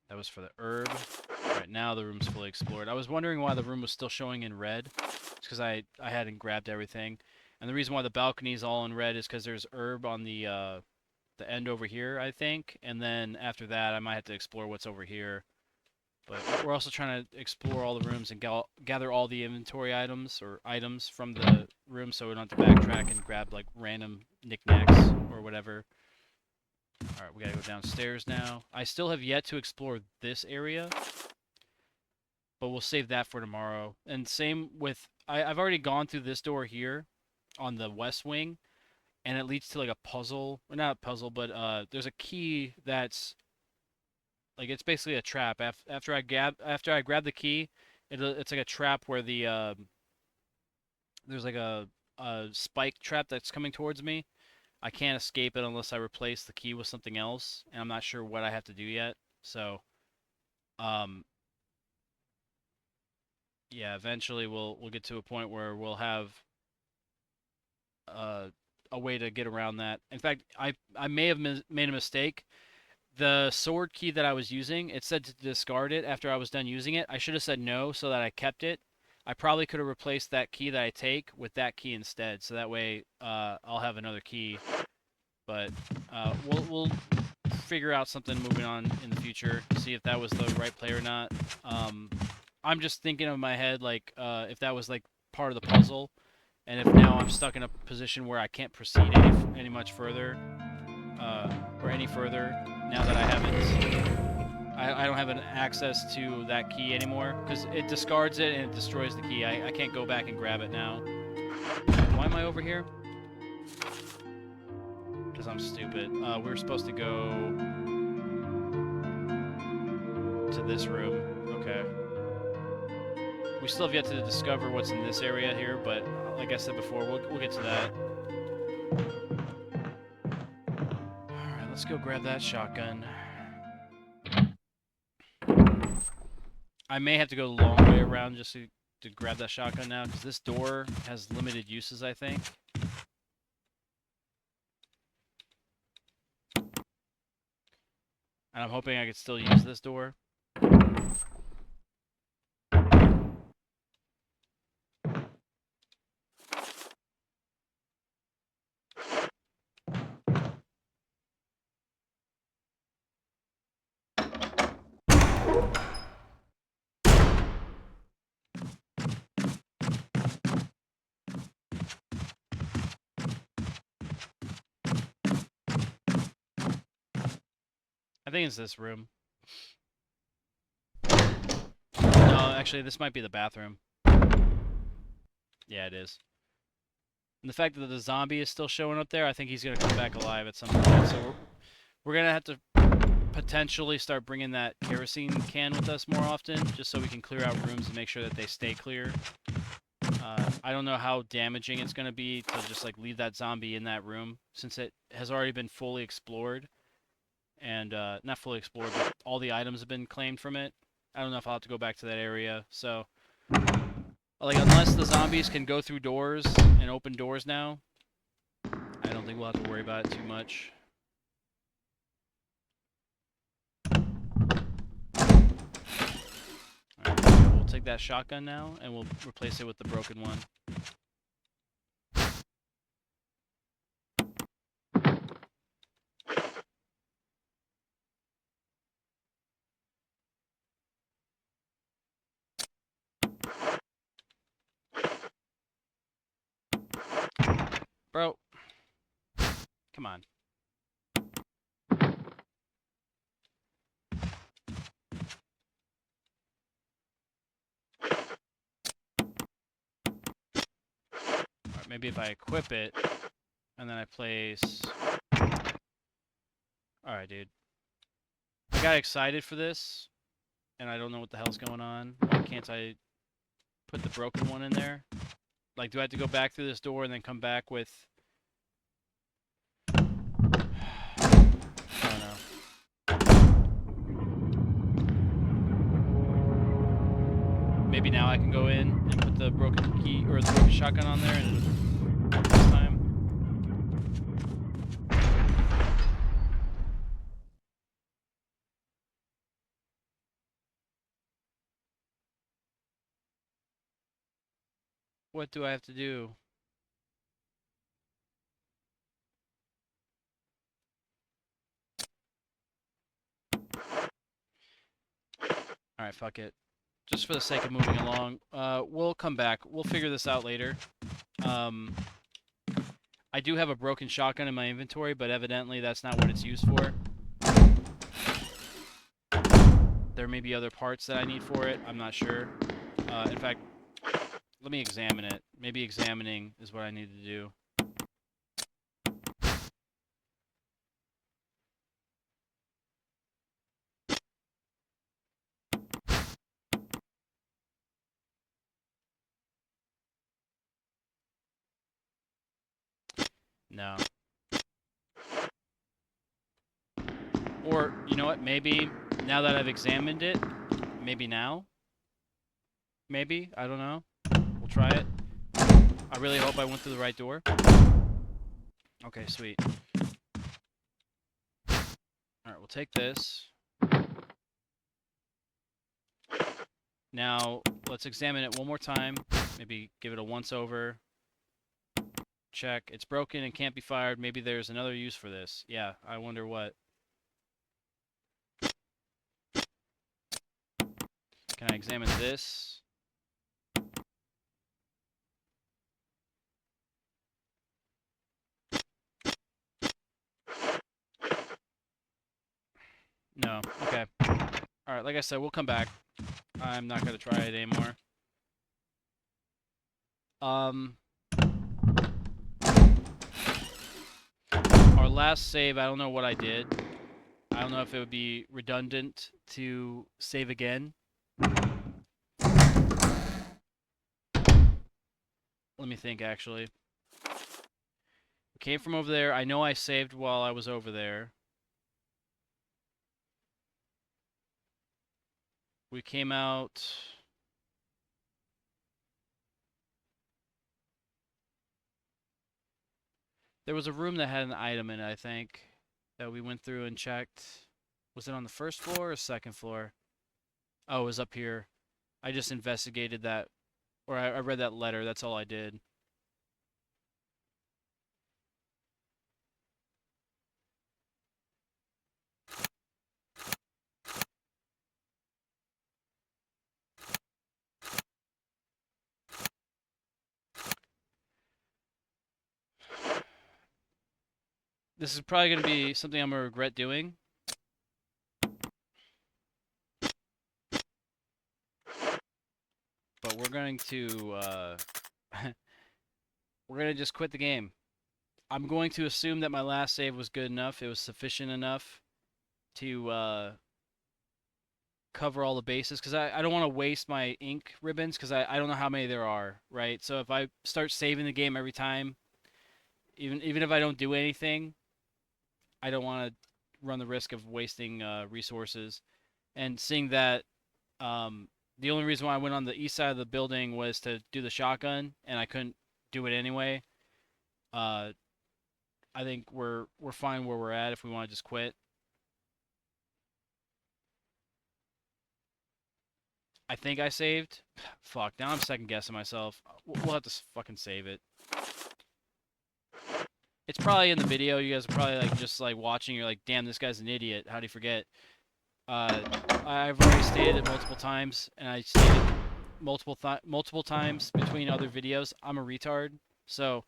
That was for the herb. Right now the room's fully explored. I was wondering why the room was still showing in red. It's because I hadn't grabbed everything. And the reason why the balcony's all in red is because there's herb on the end over here, I think. And then after that, I might have to explore what's over here. But we're also trying to explore all the rooms and gather all the inventory items or items from the room, so we don't have to backtrack and grab like random knickknacks or whatever. Alright, we gotta go downstairs now. I still have yet to explore this area, but we'll save that for tomorrow. And same with... I've already gone through this door here on the west wing, and it leads to like a puzzle. Or not a puzzle, but there's a key that's... like, it's basically a trap. After I grab the key, it's like a trap where the... there's like a spike trap that's coming towards me. I can't escape it unless I replace the key with something else, and I'm not sure what I have to do yet. So, yeah, eventually we'll get to a point where we'll have a way to get around that. In fact, I may have made a mistake. The sword key that I was using, it said to discard it after I was done using it. I should have said no so that I kept it. I probably could have replaced that key that I take with that key instead, so that way I'll have another key. But we'll figure out something moving on in the future, see if that was the right play or not. I'm just thinking in my head, like, if that was like part of the puzzle, and if now I'm stuck in a position where I can't proceed any much further, or any further, now that I don't have an access to that key anymore, because it discards it and it destroys the key. I can't go back and grab it now. Why am I over here? Because I'm stupid. We were supposed to go to this room. Okay. We still have yet to discover what's in this area here, but like I said before, we'll get to that. Alright, let's go grab that shotgun. I may have to go the long way around just to grab that shotgun now, because this door has limited uses, I think. And I'm hoping I could still use this door. I think it's this room. No, actually, this might be the bathroom. Yeah, it is. And the fact that the zombie is still showing up there, I think he's going to come back alive at some point. So we're going to have to potentially start bringing that kerosene can with us more often, just so we can clear out rooms and make sure that they stay clear. I don't know how damaging it's going to be to just like leave that zombie in that room, since it has already been fully explored. And not fully explored, but all the items have been claimed from it. I don't know if I'll have to go back to that area. So, like, unless the zombies can go through doors and open doors now, I don't think we'll have to worry about it too much. Alright, yeah, we'll take that shotgun now, and we'll replace it with the broken one. Bro. Come on. Alright, maybe if I equip it, and then I place... Alright, dude. I got excited for this, and I don't know what the hell's going on. Why can't I put the broken one in there? Like, do I have to go back through this door and then come back with... I don't know. Maybe now I can go in and put the broken key, or the broken shotgun on there, and it'll work this time. What do I have to do? Alright, fuck it. Just for the sake of moving along. We'll come back. We'll figure this out later. I do have a broken shotgun in my inventory, but evidently that's not what it's used for. There may be other parts that I need for it. I'm not sure. In fact, let me examine it. Maybe examining is what I need to do. No. Or, you know what, maybe now that I've examined it, maybe now? Maybe? I don't know. We'll try it. I really hope I went through the right door. Okay, sweet. Alright, we'll take this. Now, let's examine it one more time. Maybe give it a once-over. Check. It's broken and can't be fired. Maybe there's another use for this. Yeah, I wonder what. Can I examine this? No. Okay. Alright, like I said, we'll come back. I'm not going to try it anymore. Our last save, I don't know what I did. I don't know if it would be redundant to save again. Let me think, actually. We came from over there. I know I saved while I was over there. We came out... There was a room that had an item in it, I think, that we went through and checked. Was it on the first floor or second floor? Oh, it was up here. I just investigated that, or I read that letter. That's all I did. This is probably going to be something I'm going to regret doing. But we're going to we're going to just quit the game. I'm going to assume that my last save was good enough. It was sufficient enough to cover all the bases, because I don't want to waste my ink ribbons, because I don't know how many there are, right? So if I start saving the game every time, even if I don't do anything, I don't want to run the risk of wasting resources. And seeing that the only reason why I went on the east side of the building was to do the shotgun, and I couldn't do it anyway. Uh, I think we're fine where we're at if we want to just quit. I think I saved. Fuck, now I'm second guessing myself. We'll have to fucking save it. It's probably in the video. You guys are probably like just like watching. You're like, damn, this guy's an idiot. How'd he forget? Uh, I've already stated it multiple times, and I stated multiple times between other videos. I'm a retard, so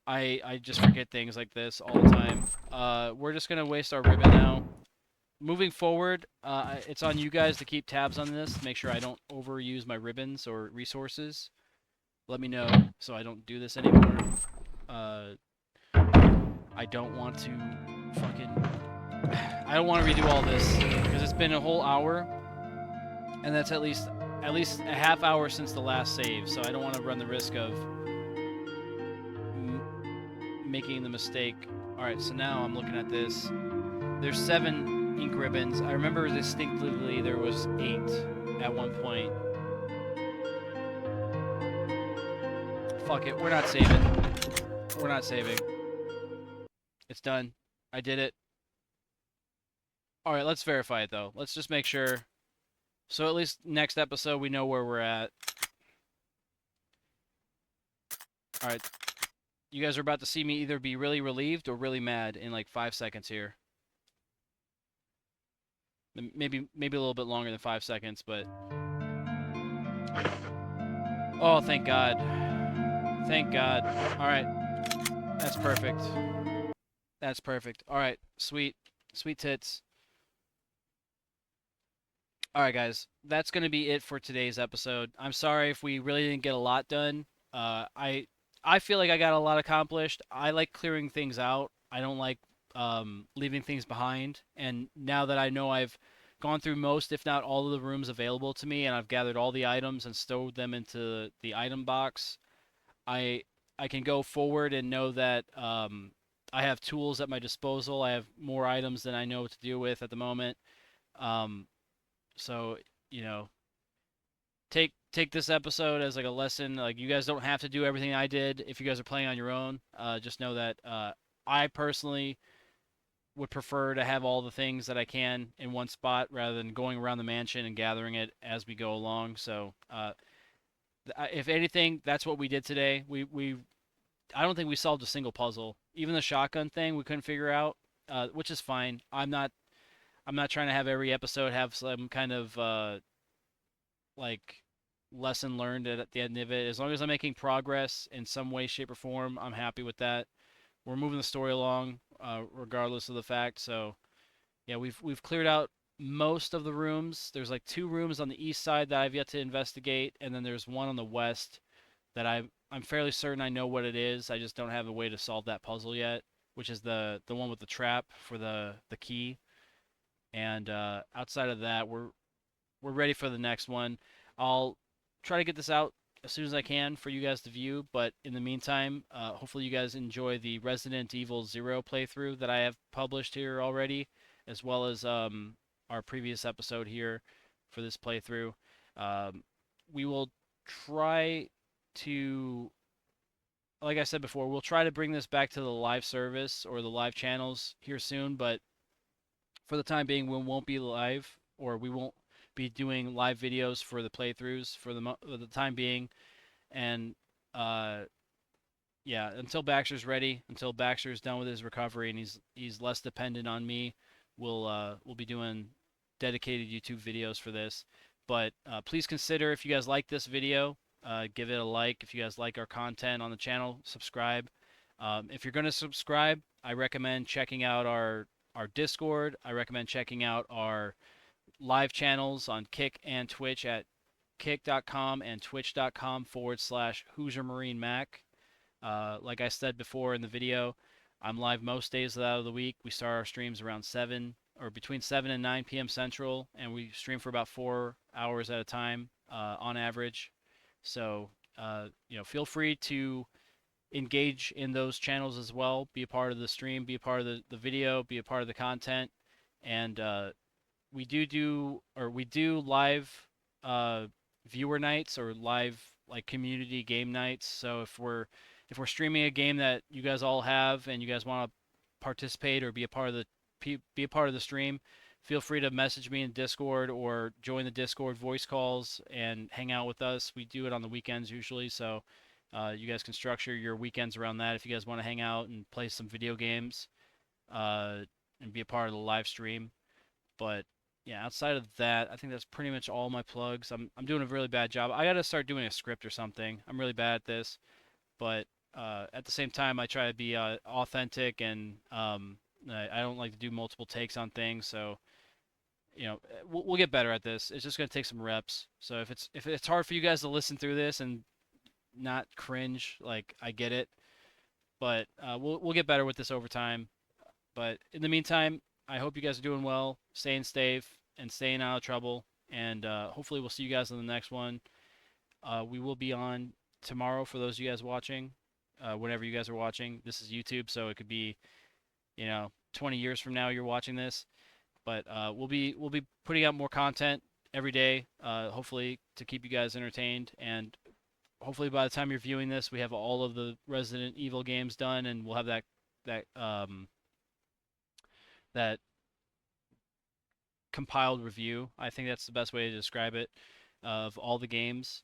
I just forget things like this all the time. We're just gonna waste our ribbon now. Moving forward, it's on you guys to keep tabs on this. Make sure I don't overuse my ribbons or resources. Let me know so I don't do this anymore. I don't want to fucking... I don't want to redo all this because it's been a whole hour, and that's at least a half hour since the last save. So I don't want to run the risk of making the mistake. All right, so now I'm looking at this. There's 7 ink ribbons. I remember distinctly there was 8 at one point. Fuck it, we're not saving. We're not saving. It's done. I did it. Alright, let's verify it though. Let's just make sure. So at least next episode we know where we're at. Alright. You guys are about to see me either be really relieved or really mad in like 5 seconds here. Maybe a little bit longer than 5 seconds, but... Oh, thank God. Thank God. Alright. That's perfect. That's perfect. Alright. Sweet. Sweet tits. Alright, guys. That's going to be it for today's episode. I'm sorry if we really didn't get a lot done. I feel like I got a lot accomplished. I like clearing things out. I don't like leaving things behind. And now that I know I've gone through most, if not all, of the rooms available to me, and I've gathered all the items and stowed them into the item box, I I can go forward and know that I have tools at my disposal. I have more items than I know what to deal with at the moment. Um, so you know, take this episode as like a lesson. Like, you guys don't have to do everything I did if you guys are playing on your own. Just know that I personally would prefer to have all the things that I can in one spot rather than going around the mansion and gathering it as we go along. So if anything, that's what we did today. We I don't think we solved a single puzzle. Even the shotgun thing we couldn't figure out, which is fine. I'm not trying to have every episode have some kind of like lesson learned at the end of it. As long as I'm making progress in some way, shape, or form, I'm happy with that. We're moving the story along, regardless of the fact. So yeah, we've cleared out most of the rooms. There's like 2 rooms on the east side that I've yet to investigate, and then there's one on the west that I'm fairly certain I know what it is. I just don't have a way to solve that puzzle yet, which is the one with the trap for the key. And outside of that, we're ready for the next one. I'll try to get this out as soon as I can for you guys to view, but in the meantime, hopefully you guys enjoy the Resident Evil 0 playthrough that I have published here already, as well as our previous episode here for this playthrough. We will try to, like I said before, we'll try to bring this back to the live service or the live channels here soon, but For the time being, we won't be live, or we won't be doing live videos for the playthroughs for the time being. And uh, yeah, until Baxter's ready, until Baxter's done with his recovery and he's less dependent on me, we'll be doing dedicated YouTube videos for this. But please consider, if you guys like this video, give it a like. If you guys like our content on the channel, subscribe. If you're going to subscribe, I recommend checking out our Discord. I recommend checking out our live channels on Kick and Twitch at kick.com and twitch.com/HoosierMarineMAK. Like I said before in the video, I'm live most days out of the week. We start our streams around 7 or between 7 and 9 p.m. Central, and we stream for about 4 hours at a time on average. So, feel free to engage in those channels as well. Be a part of the stream, be a part of the video, be a part of the content. And we do live uh, viewer nights or live like community game nights. So if we're streaming a game that you guys all have and you guys want to participate or be a part of the stream, feel free to message me in Discord or join the Discord voice calls and hang out with us. We do it on the weekends usually, so you guys can structure your weekends around that if you guys want to hang out and play some video games uh, and be a part of the live stream. But yeah, outside of that, I think that's pretty much all my plugs. I'm doing a really bad job. I gotta start doing a script or something. I'm really bad at this, but at the same time, I try to be authentic, and I don't like to do multiple takes on things. So we'll get better at this. It's just gonna take some reps. So if it's hard for you guys to listen through this and not cringe, like I get it, but we'll get better with this over time. But in the meantime, I hope you guys are doing well, staying safe, and staying out of trouble. And hopefully, we'll see you guys in the next one. We will be on tomorrow for those of you guys watching. Whenever you guys are watching, this is YouTube, so it could be 20 years from now you're watching this. But we'll be putting out more content every day, hopefully to keep you guys entertained. And hopefully by the time you're viewing this, we have all of the Resident Evil games done, and we'll have that compiled review. I think that's the best way to describe it, of all the games.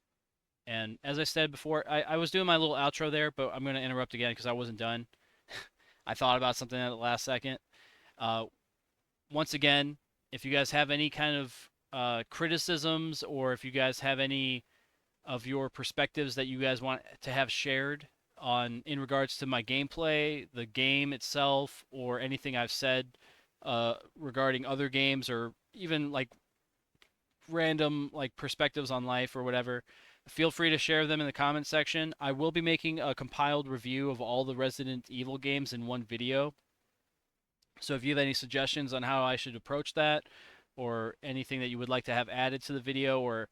And as I said before, I was doing my little outro there, but I'm going to interrupt again because I wasn't done. I thought about something at the last second. Uh, Once again, if you guys have any kind of criticisms, or if you guys have any of your perspectives that you guys want to have shared in regards to my gameplay, the game itself, or anything I've said regarding other games, or even like random like perspectives on life or whatever, feel free to share them in the comment section. I will be making a compiled review of all the Resident Evil games in one video. So if you have any suggestions on how I should approach that, or anything that you would like to have added to the video, or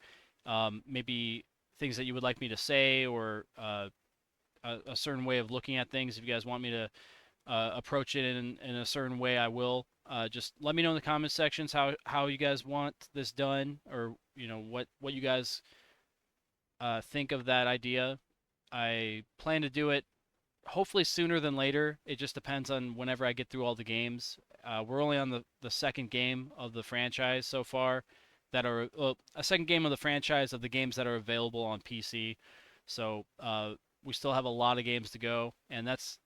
maybe things that you would like me to say, or a certain way of looking at things, if you guys want me to approach it in a certain way, I will. Just let me know in the comment sections how you guys want this done, or what you guys think of that idea. I plan to do it hopefully sooner than later. It just depends on whenever I get through all the games. We're only on the second game of the franchise so far, a second game of the franchise of the games that are available on PC. So we still have a lot of games to go, and that's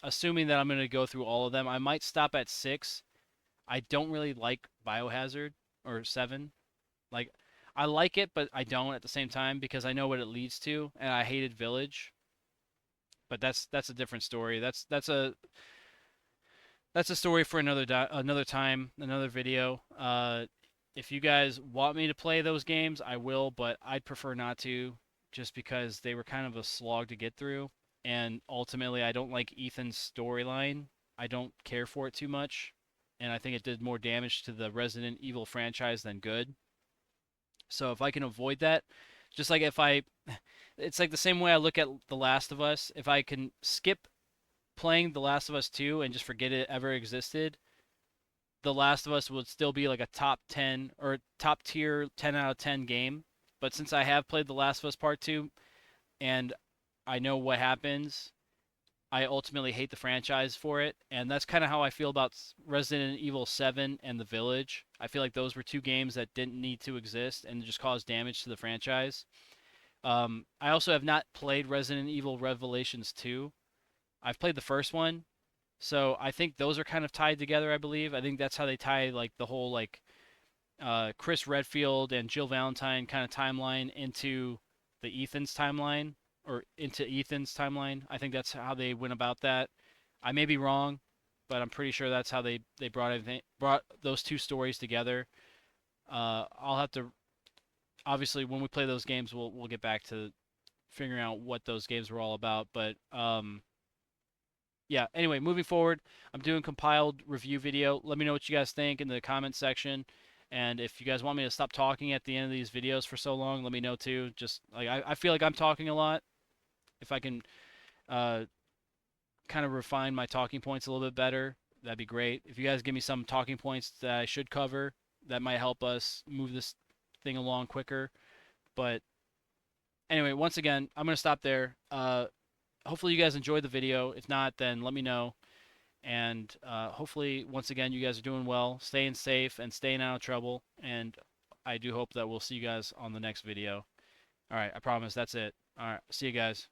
assuming that I'm going to go through all of them. I might stop at 6. I don't really like Biohazard, or 7. Like, I like it, but I don't at the same time, because I know what it leads to, and I hated Village. But that's a different story. That's a story for another time, another video. If you guys want me to play those games, I will, but I'd prefer not to, just because they were kind of a slog to get through, and ultimately I don't like Ethan's storyline. I don't care for it too much, and I think it did more damage to the Resident Evil franchise than good. So if I can avoid that, just like it's like the same way I look at The Last of Us. If I can skip playing The Last of Us 2 and just forget it ever existed, The Last of Us would still be like a top 10 or top tier 10 out of 10 game. But since I have played The Last of Us Part 2 and I know what happens, I ultimately hate the franchise for it, and that's kind of how I feel about Resident Evil 7 and The Village. I feel like those were two games that didn't need to exist and just caused damage to the franchise. I also have not played Resident Evil Revelations 2. I've played the first one, so I think those are kind of tied together, I believe. I think that's how they tie like the whole like Chris Redfield and Jill Valentine kind of timeline into the Ethan's timeline or into Ethan's timeline. I think that's how they went about that. I may be wrong, but I'm pretty sure that's how they brought those two stories together. I'll have to obviously when we play those games, we'll get back to figuring out what those games were all about. But yeah. Anyway, moving forward, I'm doing compiled review video. Let me know what you guys think in the comment section. And if you guys want me to stop talking at the end of these videos for so long, let me know too. Just like I feel like I'm talking a lot. If I can uh, kind of refine my talking points a little bit better, that'd be great. If you guys give me some talking points that I should cover, that might help us move this thing along quicker. But anyway, once again, I'm gonna stop there. Hopefully you guys enjoyed the video. If not, then let me know. And hopefully, once again, you guys are doing well, staying safe, and staying out of trouble. And I do hope that we'll see you guys on the next video. All right, I promise that's it. All right, see you guys.